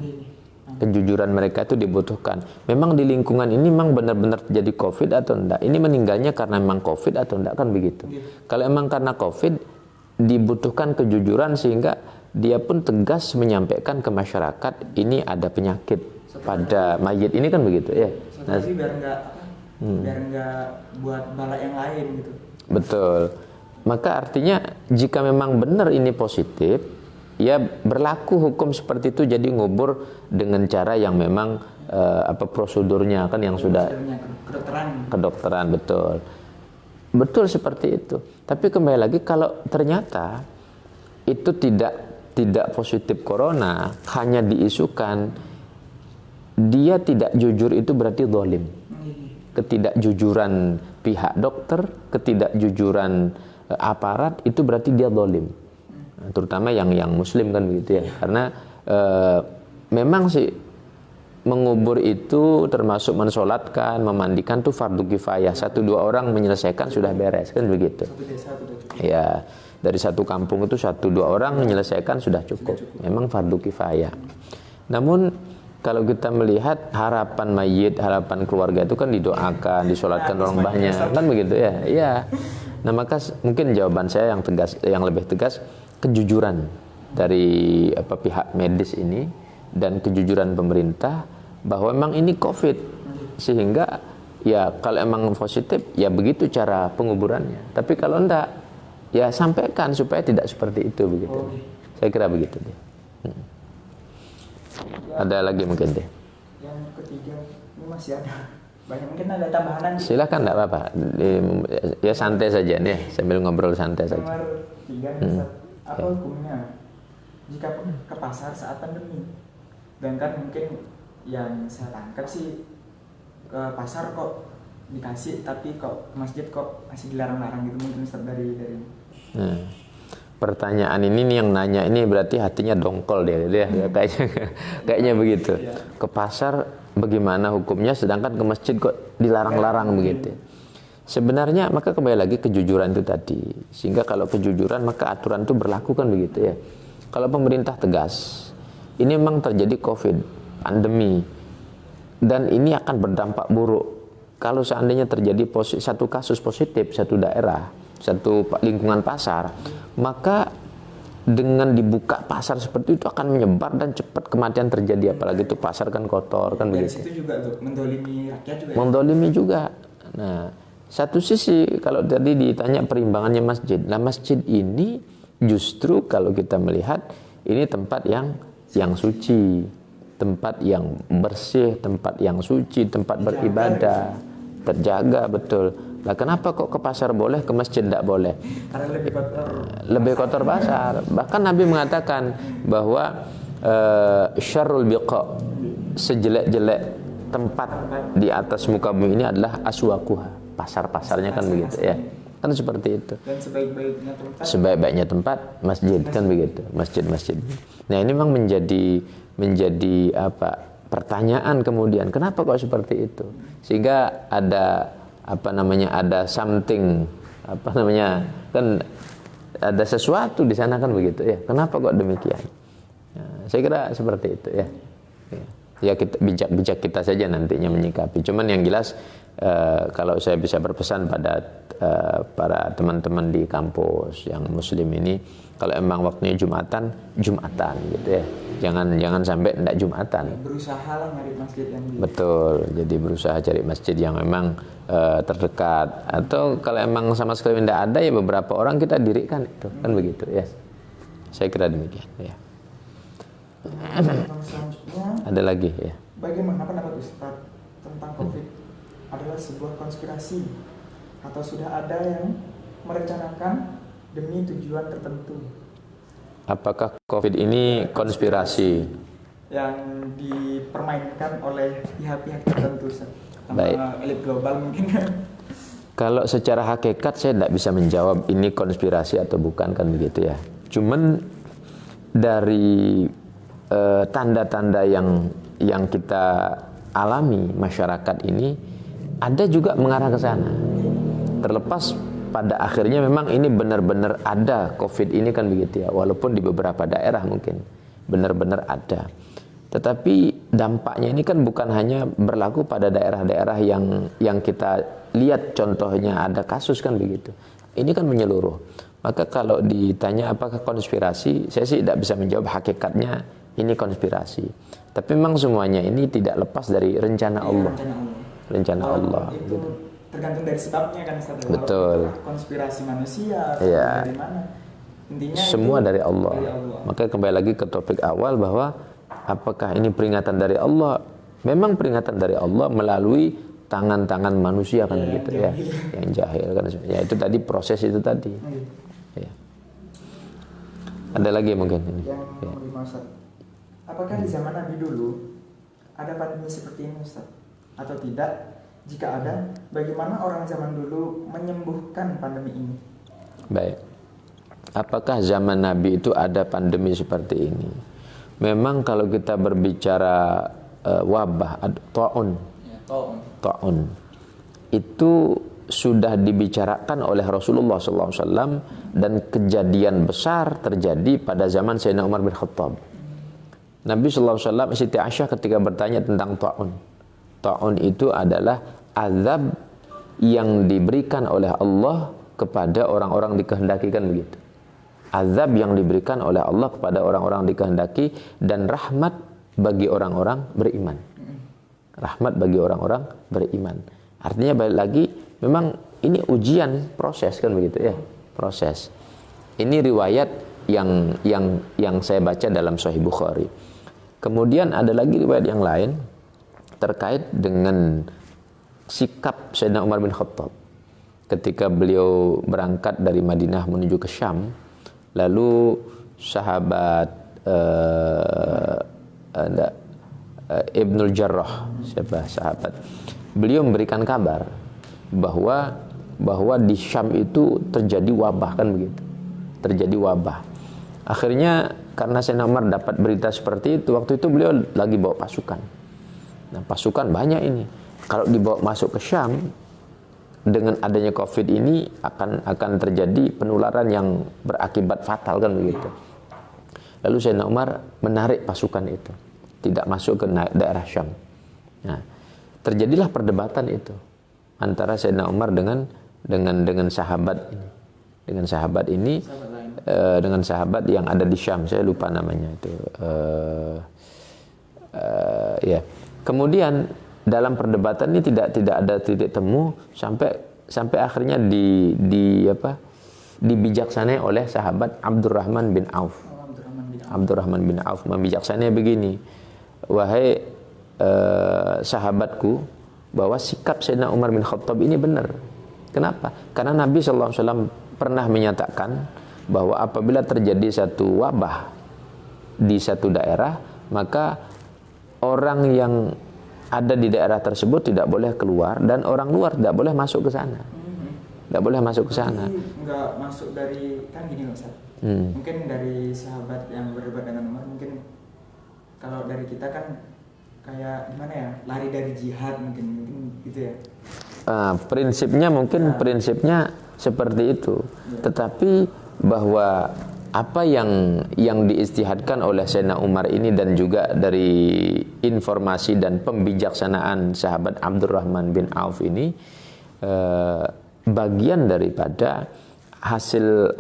Kejujuran mereka itu dibutuhkan. Memang di lingkungan ini memang benar-benar terjadi COVID atau enggak? Ini meninggalnya karena memang COVID atau enggak, kan begitu. Kalau memang karena COVID, dibutuhkan kejujuran sehingga dia pun tegas menyampaikan ke masyarakat ini ada penyakit pada mayit ini kan begitu ya. Nah, biar nggak buat bala yang lain gitu. Betul. Maka artinya jika memang benar ini positif, ya berlaku hukum seperti itu, jadi ngubur dengan cara yang memang prosedurnya kan yang sudah kedokteran betul. Betul seperti itu. Tapi kembali lagi kalau ternyata itu tidak positif corona, hanya diisukan, dia tidak jujur itu berarti zalim. Ketidakjujuran pihak dokter, ketidakjujuran aparat itu berarti dia zalim. Terutama yang muslim kan begitu ya. Karena memang sih mengubur itu termasuk mensolatkan, memandikan tuh fardu kifayah. 1-2 orang menyelesaikan sudah beres kan begitu. Ya, dari satu kampung itu 1-2 orang menyelesaikan sudah cukup. Memang fardu kifayah. Namun kalau kita melihat harapan mayit, harapan keluarga itu kan didoakan, disolatkan orang banyak kan begitu ya. Iya. Nah, maka mungkin jawaban saya yang tegas, yang lebih tegas, kejujuran dari pihak medis ini dan kejujuran pemerintah bahwa memang ini COVID, sehingga ya kalau emang positif ya begitu cara penguburannya. Tapi kalau enggak ya sampaikan supaya tidak seperti itu begitu. Saya kira begitu deh. Ada lagi mungkin deh. Yang ketiga ini masih ada banyak, mungkin ada tambahan. Silakan, enggak apa-apa. Ya santai saja nih, sambil ngobrol santai saja. Nomor 3 apa hukumnya jika ke pasar saat pandemi? Dan kan mungkin yang saya tangkap sih ke pasar kok dikasih, tapi kok ke masjid kok masih dilarang-larang gitu, mungkin Ustaz dari. Pertanyaan ini nih yang nanya ini berarti hatinya dongkol dia kayaknya begitu. Ke pasar bagaimana hukumnya, sedangkan ke masjid kok dilarang-larang begitu. Sebenarnya maka kembali lagi kejujuran itu tadi. Sehingga kalau kejujuran maka aturan itu berlaku kan begitu ya. Kalau pemerintah tegas, ini memang terjadi COVID, pandemi, dan ini akan berdampak buruk. Kalau seandainya terjadi satu kasus positif, satu daerah, satu lingkungan pasar, maka dengan dibuka pasar seperti itu akan menyebar dan cepat kematian terjadi. Apalagi itu pasar kan kotor kan begitu. Dari situ juga tuh mendolimi rakyat juga. Mendolimi juga. Nah, satu sisi kalau tadi ditanya perimbangannya masjid, nah masjid ini justru kalau kita melihat ini tempat yang suci, tempat yang bersih, tempat yang suci, tempat beribadah, terjaga betul. Nah, kenapa kok ke pasar boleh, ke masjid tidak boleh? Karena lebih kotor. Lebih kotor pasar. Bahkan Nabi mengatakan bahwa syarrul biqa, sejelek-jelek tempat di atas muka bumi ini adalah aswaquha. Pasar-pasarnya kan begitu ya. Kan seperti itu. Dan sebaik-baiknya tempat masjid kan begitu, masjid-masjid. Nah, ini memang menjadi pertanyaan kemudian, kenapa kok seperti itu? Sehingga ada ada something kan ada sesuatu di sana kan begitu ya. Kenapa kok demikian? Saya kira seperti itu ya. Ya kita bijak kita saja nantinya menyikapi. Cuman yang jelas kalau saya bisa berpesan pada para teman-teman di kampus yang muslim ini, kalau emang waktunya Jumatan gitu ya. Jangan sampai tidak Jumatan. Berusaha lah cari masjid yang betul. Jadi berusaha cari masjid yang memang terdekat, atau kalau emang sama sekali tidak ada ya beberapa orang kita dirikan itu kan begitu ya. Saya kira demikian ya. Ada lagi ya. Bagaimana pendapat Ustaz tentang COVID adalah sebuah konspirasi atau sudah ada yang merencanakan demi tujuan tertentu? Apakah COVID ini konspirasi yang dipermainkan oleh pihak-pihak tertentu, sama elit global mungkin? Kalau secara hakikat saya tidak bisa menjawab ini konspirasi atau bukan kan begitu ya. Cuman dari tanda-tanda yang kita alami masyarakat ini ada juga mengarah ke sana. Terlepas pada akhirnya memang ini benar-benar ada COVID ini kan begitu ya. Walaupun di beberapa daerah mungkin benar-benar ada. Tetapi dampaknya ini kan bukan hanya berlaku pada daerah-daerah yang kita lihat contohnya ada kasus kan begitu. Ini kan menyeluruh. Maka kalau ditanya apakah konspirasi, saya sih tidak bisa menjawab hakikatnya ini konspirasi. Tapi memang semuanya ini tidak lepas dari rencana Allah. Rencana Allah. Itu Gitu. tergantung dari sebabnya kan Ustaz. Betul. Konspirasi manusia Iya. dari mana? Intinya Semua itu dari Allah. Maka kembali lagi ke topik awal bahwa apakah ini peringatan dari Allah? Memang peringatan dari Allah melalui tangan-tangan manusia kan begitu ya, yang jahil kan. Ya itu tadi proses itu tadi. Ya. Ada lagi mungkin ini. Yang kelima Ustaz. Apakah di zaman Nabi dulu ada pandemi seperti ini Ustaz? Atau tidak? Jika ada, bagaimana orang zaman dulu menyembuhkan pandemi ini? Baik. Apakah zaman Nabi itu ada pandemi seperti ini? Memang kalau kita berbicara wabah, ta'un, itu sudah dibicarakan oleh Rasulullah SAW dan kejadian besar terjadi pada zaman Sayyidina Umar bin Khattab. Nabi SAW, Siti Aisyah ketika bertanya tentang ta'un. Ta'un itu adalah azab yang diberikan oleh Allah kepada orang-orang dikehendaki kan begitu. Azab yang diberikan oleh Allah kepada orang-orang dikehendaki dan rahmat bagi orang-orang beriman. Rahmat bagi orang-orang beriman. Artinya balik lagi, memang ini ujian proses kan begitu ya, proses. Ini riwayat yang saya baca dalam Sahih Bukhari. Kemudian ada lagi riwayat yang lain terkait dengan sikap Sayyidina Umar bin Khattab ketika beliau berangkat dari Madinah menuju ke Syam. Lalu sahabat Ibnul Jarrah, siapa sahabat, beliau memberikan kabar bahwa di Syam itu terjadi wabah kan begitu, terjadi wabah. Akhirnya karena Sayyidina Umar dapat berita seperti itu, waktu itu beliau lagi bawa pasukan. Nah pasukan banyak ini, kalau dibawa masuk ke Syam dengan adanya COVID ini akan terjadi penularan yang berakibat fatal kan begitu. Lalu Sayyidina Umar menarik pasukan itu, tidak masuk ke daerah Syam. Nah, terjadilah perdebatan itu antara Sayyidina Umar dengan sahabat ini, dengan sahabat yang ada di Syam. Saya lupa namanya itu. Ya. Kemudian dalam perdebatan ini tidak ada titik temu sampai akhirnya dibijaksanai oleh sahabat Abdurrahman bin Auf. Abdurrahman bin Auf membijaksanai begini, wahai sahabatku, bahwa sikap Sayyidina Umar bin Khattab ini benar. Kenapa? Karena Nabi SAW pernah menyatakan bahwa apabila terjadi satu wabah di satu daerah, maka orang yang ada di daerah tersebut tidak boleh keluar dan orang luar tidak boleh masuk ke sana. Tidak boleh masuk ke sana. Enggak masuk dari, kan gini Ustaz. Mungkin dari sahabat yang berdebat dengan Umar, mungkin kalau dari kita kan kayak gimana ya, lari dari jihad mungkin gitu ya. Prinsipnya seperti itu. Tetapi bahwa apa yang diistihadkan oleh Sayyidina Umar ini dan juga dari informasi dan pembijaksanaan sahabat Abdurrahman bin Auf ini bagian daripada hasil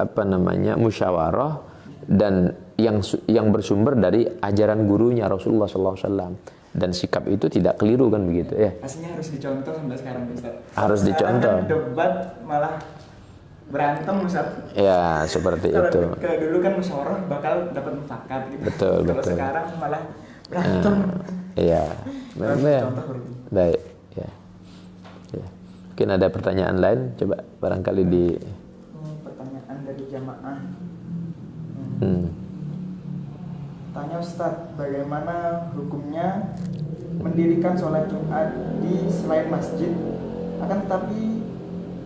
musyawarah dan yang bersumber dari ajaran gurunya Rasulullah SAW, dan sikap itu tidak keliru kan begitu ya. Aslinya harus dicontoh sampai sekarang Ustaz. Harus dicontoh. Kan debat malah berantem Ustaz. Ya seperti itu. Kalau dulu kan musyawarah bakal dapat mufakat gitu. Betul. Kalau sekarang malah berantem. Iya. Baik. Baik. Ya. Mungkin ada pertanyaan lain, coba barangkali di. Pertanyaan dari jamaah. Tanya Ustaz, bagaimana hukumnya mendirikan sholat Jumat di selain masjid, akan tetapi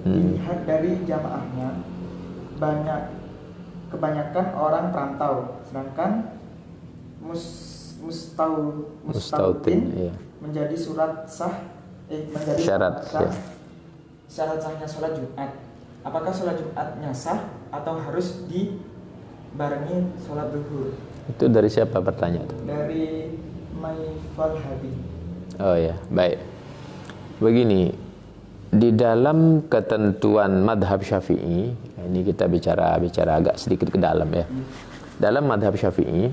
dilihat dari jamaahnya kebanyakan orang perantau, sedangkan mustautin iya. menjadi menjadi syarat sahnya sholat Jumat. Apakah sholat Jumatnya sah atau harus dibarengi sholat duhur? Itu dari siapa pertanyaan? Dari Maifal Hadi. Oh ya, baik. Begini, di dalam ketentuan madhab Syafi'i, ini kita bicara agak sedikit ke dalam ya. Dalam madhab Syafi'i,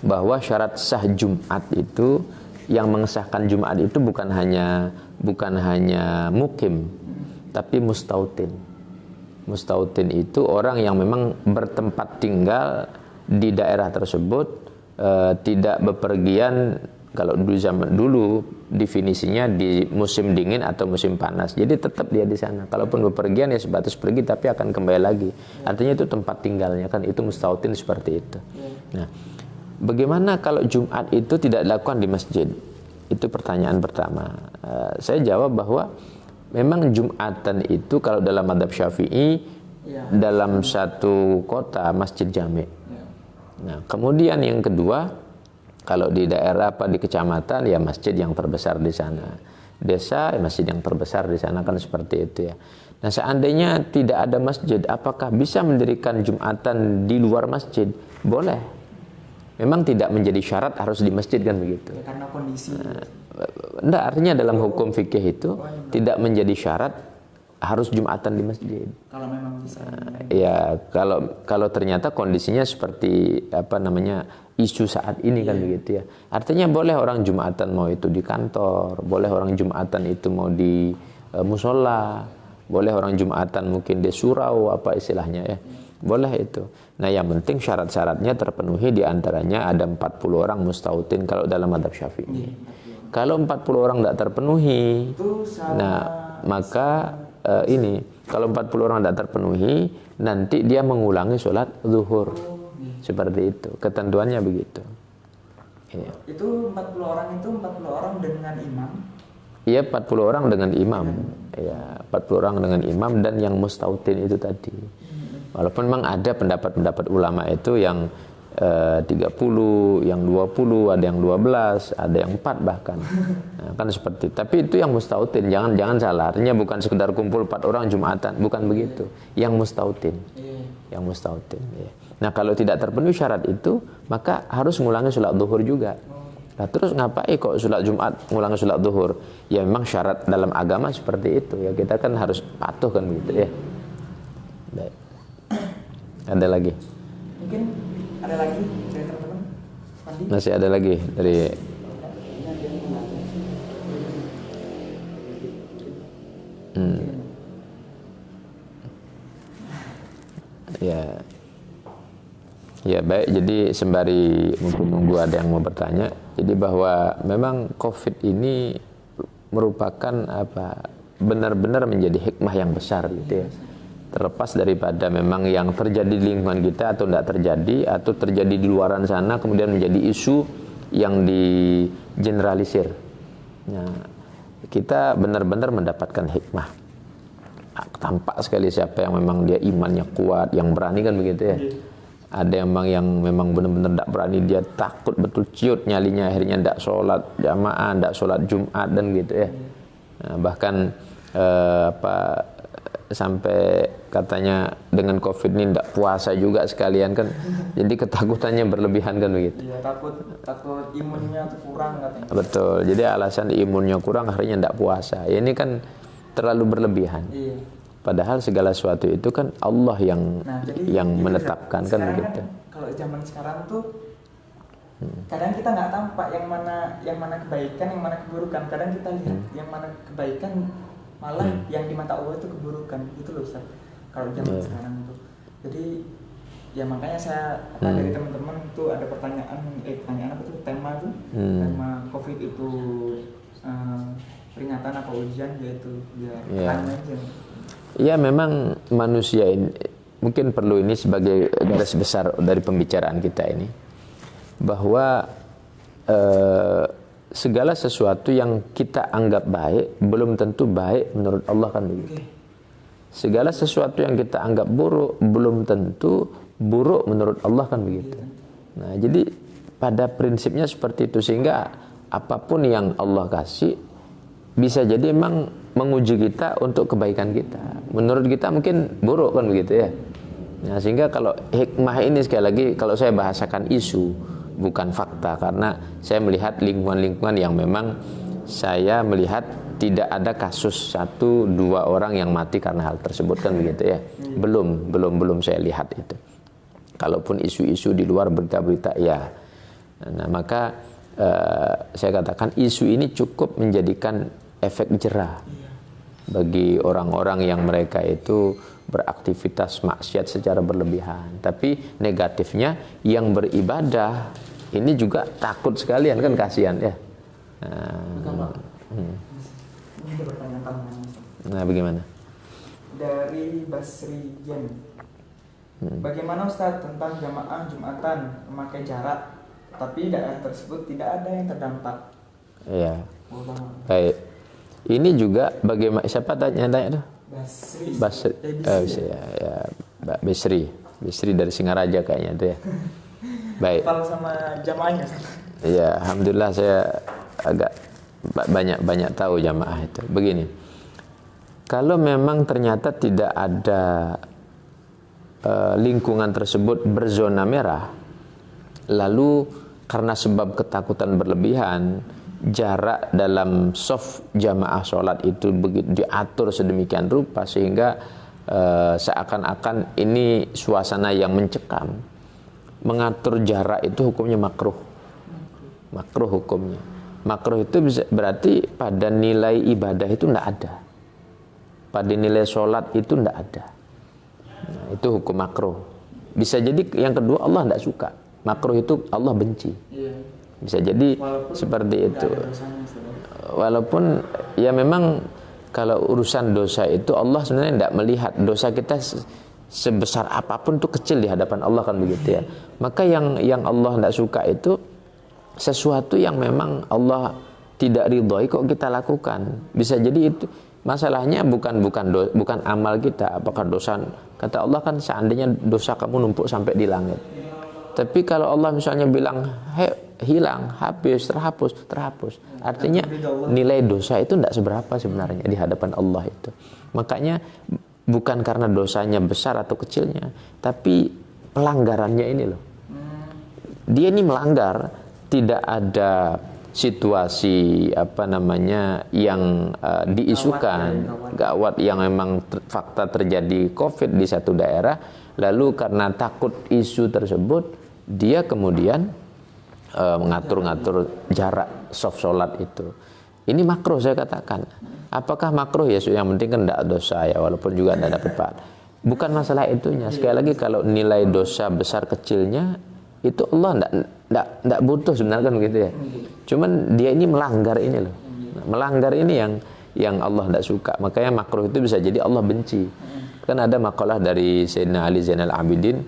bahwa syarat sah Jumat itu, yang mengesahkan Jumat itu bukan hanya mukim, tapi mustautin. Mustautin itu orang yang memang bertempat tinggal di daerah tersebut, tidak bepergian. Kalau zaman dulu definisinya di musim dingin atau musim panas, jadi tetap dia di sana. Kalaupun bepergian ya sebatas pergi, tapi akan kembali lagi. Artinya itu tempat tinggalnya kan, itu mustautin seperti itu. Nah, bagaimana kalau Jumat itu tidak dilakukan di masjid? Itu pertanyaan pertama. Saya jawab bahwa memang Jumatan itu kalau dalam madhab Syafi'i, dalam satu kota masjid jami'. Nah, kemudian yang kedua, kalau di daerah di kecamatan ya masjid yang terbesar di sana. Desa ya masjid yang terbesar di sana, kan seperti itu ya. Nah, seandainya tidak ada masjid, apakah bisa mendirikan Jumatan di luar masjid? Boleh. Memang tidak menjadi syarat harus di masjid kan begitu. Ya, karena kondisi. Enggak, artinya dalam hukum fikih itu tidak menjadi syarat harus Jumatan di masjid. Kalau memang bisa. Ya, kalau ternyata kondisinya seperti isu saat ini kan begitu ya. Artinya boleh orang Jumatan mau itu di kantor, boleh orang Jumatan itu mau di musola, boleh orang Jumatan mungkin di surau apa istilahnya ya. Boleh itu. Nah, yang penting syarat-syaratnya terpenuhi, diantaranya ada 40 orang mustautin kalau dalam madhab Syafi'i. Kalau 40 orang tidak terpenuhi, maka kalau 40 orang tidak terpenuhi, nanti dia mengulangi sholat zuhur. Seperti itu, ketentuannya begitu. Ya. Itu 40 orang dengan imam? Iya, 40 orang dengan imam. Ya, 40 orang dengan imam dan yang mustautin itu tadi. Walaupun memang ada pendapat-pendapat ulama itu yang 30, yang 20, ada yang 12, ada yang 4 bahkan. Nah, kan seperti itu. Tapi itu yang mustautin, jangan salah. Artinya bukan sekedar kumpul 4 orang Jumatan, bukan begitu. Yang mustautin. Yang mustautin, ya. Nah, kalau tidak terpenuhi syarat itu, maka harus mengulangi sholat zuhur juga. Nah, terus ngapain kok sholat Jumat mengulangi sholat zuhur? Ya memang syarat dalam agama seperti itu. Ya kita kan harus patuh kan begitu ya. Baik. Ada lagi? Mungkin ada lagi dari teman-teman? Masih ada lagi dari Ya baik, jadi sembari mungkin nunggu ada yang mau bertanya, jadi bahwa memang COVID ini merupakan benar-benar menjadi hikmah yang besar gitu ya. Terlepas daripada memang yang terjadi di lingkungan kita atau tidak terjadi, atau terjadi di luaran sana kemudian menjadi isu yang digeneralisir. Nah, kita benar-benar mendapatkan hikmah. Tampak sekali siapa yang memang dia imannya kuat, yang berani kan begitu ya. Ada yang memang benar-benar tidak berani, dia takut betul, ciut nyalinya, akhirnya tidak sholat jamaah, tidak sholat Jumat dan gitu ya. Nah, bahkan sampai katanya dengan COVID ini tidak puasa juga sekalian kan, jadi ketakutannya berlebihan kan begitu. Iya, takut imunnya kurang katanya. Betul, jadi alasan imunnya kurang akhirnya tidak puasa. Ya, ini kan terlalu berlebihan. Iya. Padahal segala sesuatu itu kan Allah yang menetapkan kan begitu. Kalau zaman sekarang tuh kadang kita nggak tampak yang mana kebaikan, yang mana keburukan. Kadang kita lihat yang mana kebaikan malah yang di mata Allah itu keburukan. Itu loh Ustaz. Kalau zaman sekarang tuh. Jadi ya makanya saya dari teman-teman tuh ada pertanyaan apa tuh tema tuh? Tema COVID itu peringatan apa ujian, yaitu pertanyaan aja. Ya memang manusia ini mungkin perlu ini sebagai garis besar dari pembicaraan kita ini, bahwa segala sesuatu yang kita anggap baik belum tentu baik menurut Allah kan begitu. Segala sesuatu yang kita anggap buruk belum tentu buruk menurut Allah kan begitu. Nah, jadi pada prinsipnya seperti itu, sehingga apapun yang Allah kasih bisa jadi memang menguji kita untuk kebaikan kita. Menurut kita mungkin buruk kan begitu ya. Nah, sehingga kalau hikmah ini sekali lagi kalau saya bahasakan isu bukan fakta, karena saya melihat lingkungan-lingkungan yang memang saya melihat tidak ada kasus 1-2 orang yang mati karena hal tersebut kan begitu ya. Belum saya lihat itu. Kalaupun isu-isu di luar berita-berita ya. Nah, maka saya katakan isu ini cukup menjadikan efek jerah bagi orang-orang yang mereka itu beraktivitas maksiat secara berlebihan. Tapi negatifnya yang beribadah ini juga takut sekalian kan, kasihan ya. Ini ada pertanyaan tambahan. Nah, bagaimana? Dari Basri Jen. Bagaimana Ustaz tentang jamaah Jumatan memakai jarak, tapi daerah tersebut tidak ada yang terdampak? Iya. Baik. Ini juga bagaimana, siapa tanya tuh? Basri. Mbak Basri dari Singaraja kayaknya itu ya. Baik. Hafal sama jamaahnya. Iya, alhamdulillah saya agak banyak tahu jamaah itu. Begini. Kalau memang ternyata tidak ada lingkungan tersebut berzona merah, lalu karena sebab ketakutan berlebihan, jarak dalam shaf jamaah sholat itu begitu diatur sedemikian rupa sehingga seakan-akan ini suasana yang mencekam. Mengatur jarak itu hukumnya makruh. Makruh hukumnya. Makruh itu berarti pada nilai ibadah itu tidak ada. Pada nilai sholat itu tidak ada. Nah, itu hukum makruh. Bisa jadi yang kedua Allah tidak suka. Makruh itu Allah benci. Bisa jadi walaupun seperti itu. Walaupun ya memang kalau urusan dosa itu Allah sebenarnya tidak melihat dosa kita sebesar apapun itu kecil di hadapan Allah kan begitu ya. Maka yang Allah tidak suka itu sesuatu yang memang Allah tidak ridhoi kok kita lakukan. Bisa jadi itu masalahnya bukan amal kita, apakah dosa. Kata Allah kan seandainya dosa kamu numpuk sampai di langit. Tapi kalau Allah misalnya bilang hilang, habis, terhapus. Artinya nilai dosa itu tidak seberapa sebenarnya di hadapan Allah itu. Makanya bukan karena dosanya besar atau kecilnya, tapi pelanggarannya ini loh. Dia ini melanggar, tidak ada situasi yang diisukan gawat yang memang fakta terjadi COVID di satu daerah, lalu karena takut isu tersebut dia kemudian mengatur-ngatur jarak shaf sholat itu. Ini makruh saya katakan. Apakah makruh ya? Yang penting kan tidak dosa ya, walaupun juga tidak dapat pahala. Bukan masalah itunya. Sekali lagi kalau nilai dosa besar kecilnya itu Allah tidak butuh sebenarnya kan begitu ya. Cuman dia ini melanggar ini loh. Melanggar ini yang Allah tidak suka. Makanya makruh itu bisa jadi Allah benci. Kan ada makalah dari Sayyidina Ali Zainal Abidin,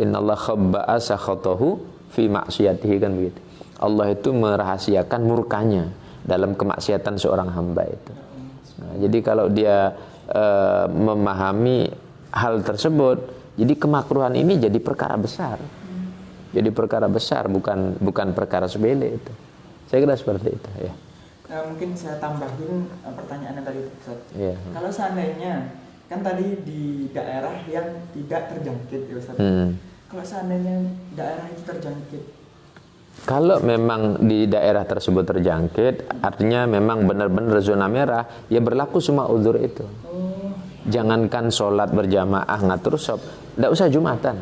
innallaha khabba'a sakhatahu fi maksiyatihi kan begitu. Allah itu merahasiakan murkanya dalam kemaksiatan seorang hamba itu. Nah, jadi kalau dia memahami hal tersebut, jadi kemakruhan ini jadi perkara besar. Jadi perkara besar, bukan perkara sepele itu. Saya kira seperti itu ya. Mungkin saya tambahin pertanyaan yang tadi Ustaz. Yeah. Kalau seandainya kan tadi di daerah yang tidak terjangkit ya Ustaz. Kalau seandainya daerah itu terjangkit, kalau memang di daerah tersebut terjangkit, artinya memang benar-benar zona merah, ya berlaku semua uzur itu. Jangankan sholat berjamaah ngatur shop, tidak usah Jumatan,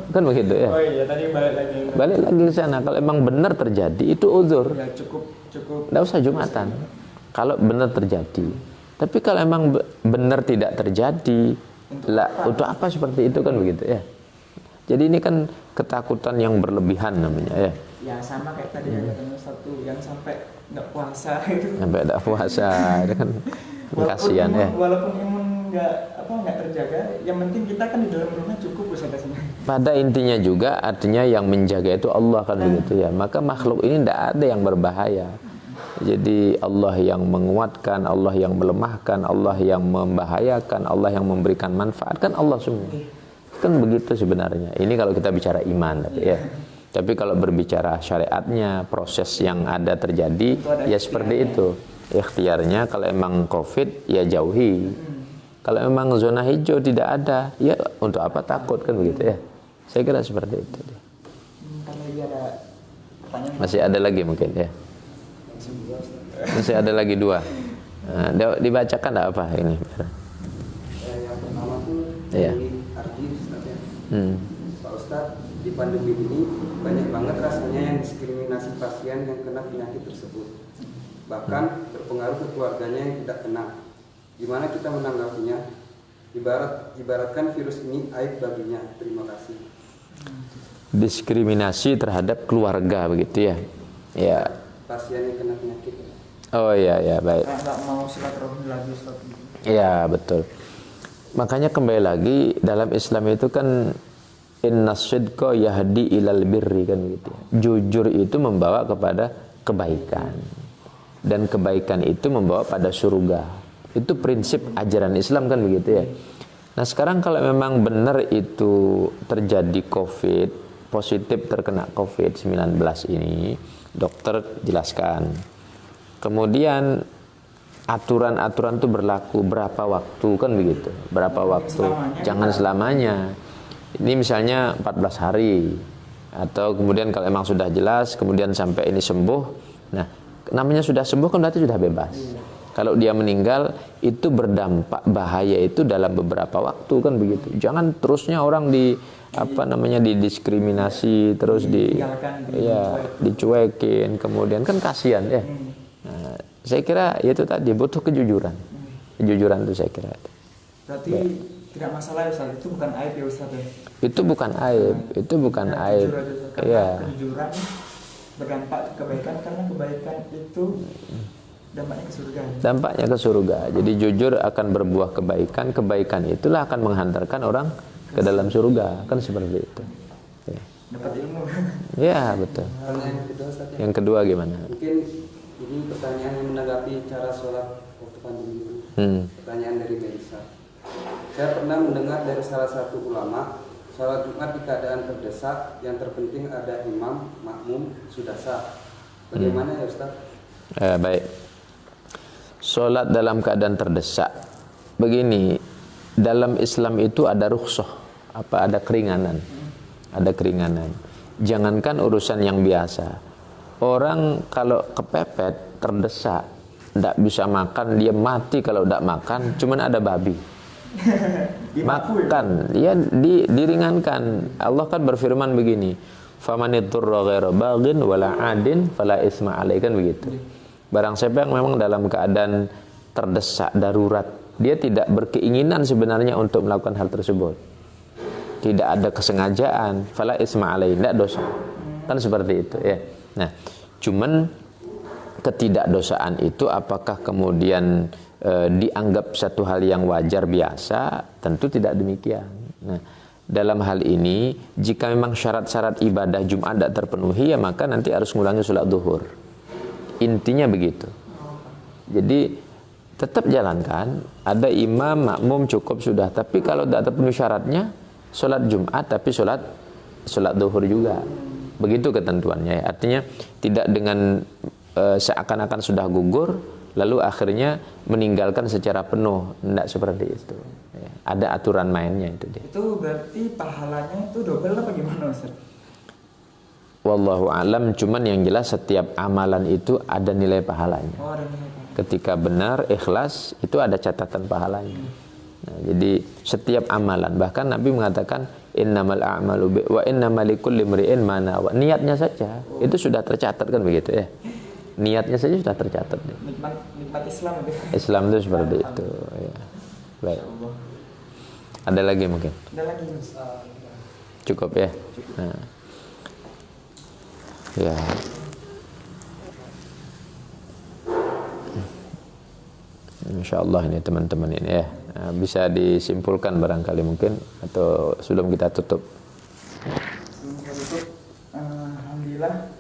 kan begitu ya. Oh iya, tadi balik lagi ke sana. Kalau memang benar terjadi itu uzur, ya, cukup. Tidak usah Jumatan. Kalau benar terjadi, tapi kalau memang benar tidak terjadi, untuk apa seperti itu kan begitu ya. Jadi ini kan ketakutan yang berlebihan namanya ya. Ya sama kayak tadi ada satu yang sampai nggak puasa itu. Sampai nggak puasa, itu kan kasihan ya. Walaupun imun nggak terjaga, yang penting kita kan di dalam rumah cukup Ustaz. Pada intinya juga artinya yang menjaga itu Allah kan begitu ya. Maka makhluk ini tidak ada yang berbahaya. Jadi Allah yang menguatkan, Allah yang melemahkan, Allah yang membahayakan, Allah yang memberikan manfaat kan Allah semua. Kan begitu sebenarnya. Ini kalau kita bicara iman ya. Tapi kalau berbicara syariatnya, proses yang ada terjadi ya seperti itu. Ikhtiarnya kalau emang COVID ya jauhi. Kalau emang zona hijau tidak ada, ya untuk apa takut kan begitu ya. Saya kira seperti itu. Masih ada pertanyaan? Masih ada lagi mungkin ya. Masih ada lagi 2. Dibacakan enggak apa ini? Yang pertama tuh Iya. dari Ardi Ustaz ya. Hmm. Pak Ustadz, di pandemi ini banyak banget rasanya yang diskriminasi pasien yang kena penyakit tersebut. Bahkan berpengaruh ke keluarganya yang tidak kena. Gimana kita menanggapinya? Ibaratkan virus ini aib baginya. Terima kasih. Diskriminasi terhadap keluarga begitu ya? Ya. Pasien yang kena penyakit. Oh iya ya, baik. Nggak mau silaturahmi lagi Ustaz. Iya, betul. Makanya kembali lagi dalam Islam itu kan innas sidqa yahdi ilal birri kan gitu ya. Jujur itu membawa kepada kebaikan. Dan kebaikan itu membawa pada surga. Itu prinsip ajaran Islam kan begitu ya. Nah, sekarang kalau memang benar itu terjadi COVID, positif terkena COVID-19 ini, dokter jelaskan. Kemudian aturan-aturan itu berlaku berapa waktu kan begitu. Berapa waktu? Jangan selamanya. Ini misalnya 14 hari atau kemudian kalau emang sudah jelas kemudian sampai ini sembuh. Nah, namanya sudah sembuh kan berarti sudah bebas. Kalau dia meninggal itu berdampak bahaya itu dalam beberapa waktu kan begitu. Jangan terusnya orang didiskriminasi terus dicuekin kemudian kan kasihan ya. Nah, saya kira itu tadi butuh kejujuran. Kejujuran itu saya kira. Berarti tidak masalah ya Ustaz, itu bukan aib ya Ustaz ya? Itu bukan aib, itu bukan aib. Iya. Kejujuran berdampak kebaikan karena kebaikan itu dampaknya ke surga. Dampaknya ke surga. Jadi jujur akan berbuah kebaikan, kebaikan itulah akan menghantarkan orang ke dalam surga, kan seperti itu. Ya. Dapat ilmu. Ya, betul. Pertanyaan kedua Ustaz ya. Yang kedua gimana? Mungkin ini pertanyaan yang menanggapi cara sholat waktu pandemi ini. Pertanyaan dari Melisa. Saya pernah mendengar dari salah satu ulama, sholat Jumat di keadaan terdesak, yang terpenting ada imam, makmum, sudah sah. Bagaimana ya Ustaz? Baik. Sholat dalam keadaan terdesak. Begini, dalam Islam itu ada rukhsah, ada keringanan. Ada keringanan. Jangankan urusan yang biasa. Orang kalau kepepet, terdesak, tidak bisa makan, dia mati kalau tidak makan, cuman ada babi. Makan, ya diringankan. Allah kan berfirman begini, "Famanidurra ghaira baghin wala 'adin fala isma 'alaihi," kan begitu. Barang siapa yang memang dalam keadaan terdesak, darurat, dia tidak berkeinginan sebenarnya untuk melakukan hal tersebut. Tidak ada kesengajaan, fala isma 'alaihi, tidak dosa. Kan seperti itu ya. Nah, cuman ketidakdosaan itu apakah kemudian dianggap satu hal yang wajar biasa? Tentu tidak demikian. Nah, dalam hal ini jika memang syarat-syarat ibadah Jumat tidak terpenuhi, ya maka nanti harus mengulangi sholat zuhur. Intinya begitu. Jadi tetap jalankan, ada imam, makmum cukup sudah. Tapi kalau tidak terpenuhi syaratnya, sholat Jumat tapi sholat zuhur juga. Begitu ketentuannya ya. Artinya tidak dengan seakan-akan sudah gugur lalu akhirnya meninggalkan secara penuh, tidak seperti itu ya. Ada aturan mainnya itu dia. Itu berarti pahalanya itu double apa gimana Ustaz? Wallahu alam, cuman yang jelas setiap amalan itu ada nilai pahalanya. Oh, ada nilai pahala. Ketika benar ikhlas itu ada catatan pahalanya. Nah, jadi setiap amalan, bahkan Nabi mengatakan innamal a'malu wa innamal likulli imri'in ma nawa. Niatnya saja itu sudah tercatat kan begitu ya. Niatnya saja sudah tercatat. Nikmat Islam gitu. Islam itu seperti itu ya. Baik. Ada lagi mungkin? Ada lagi. Cukup ya. Nah. Ya. Insyaallah ini teman-teman ini ya. Nah, bisa disimpulkan barangkali mungkin atau sebelum kita tutup. Alhamdulillah.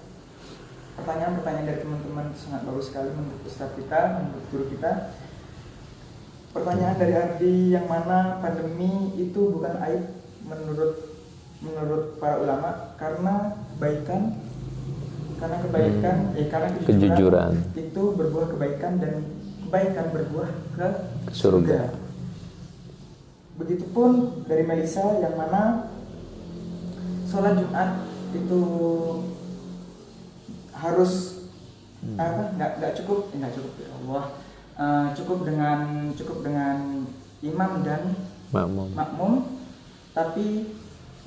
Pertanyaan-pertanyaan dari teman-teman sangat bagus sekali menurut Ustaz kita, menurut guru kita. Pertanyaan dari Ardi, yang mana pandemi itu bukan aib menurut para ulama karena kebaikan, karena kejujuran itu berbuah kebaikan dan kebaikan berbuah ke surga. Begitupun dari Melisa, yang mana sholat Jumat itu harus nggak cukup ya Allah, cukup dengan imam dan makmum, tapi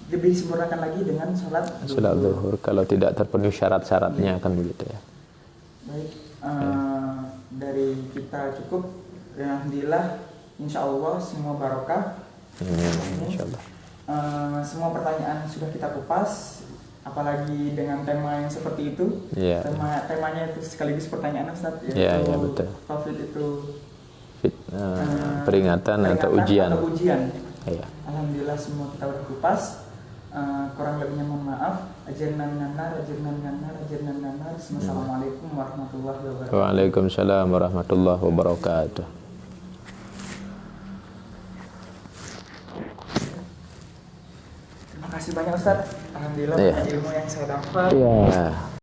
lebih disempurnakan lagi dengan sholat zuhur. Kalau tidak terpenuhi syarat-syaratnya kan begitu ya. Baik, dari kita cukup. Alhamdulillah, insya Allah semua barokah. Insya Allah. Semua pertanyaan sudah kita kupas, apalagi dengan tema yang seperti itu. Yeah. Temanya itu sekaligus pertanyaan Ustaz, Yeah, betul. COVID itu peringatan atau ujian. Yeah. Alhamdulillah semua kita udah kupas. Kurang lebihnya mohon maaf. Ajarnan nanar. Assalamualaikum warahmatullahi wabarakatuh. Waalaikumsalam warahmatullahi wabarakatuh. Terima kasih banyak Ustaz. Alhamdulillah Iya. banyak ilmu yang saya dapat. Iya.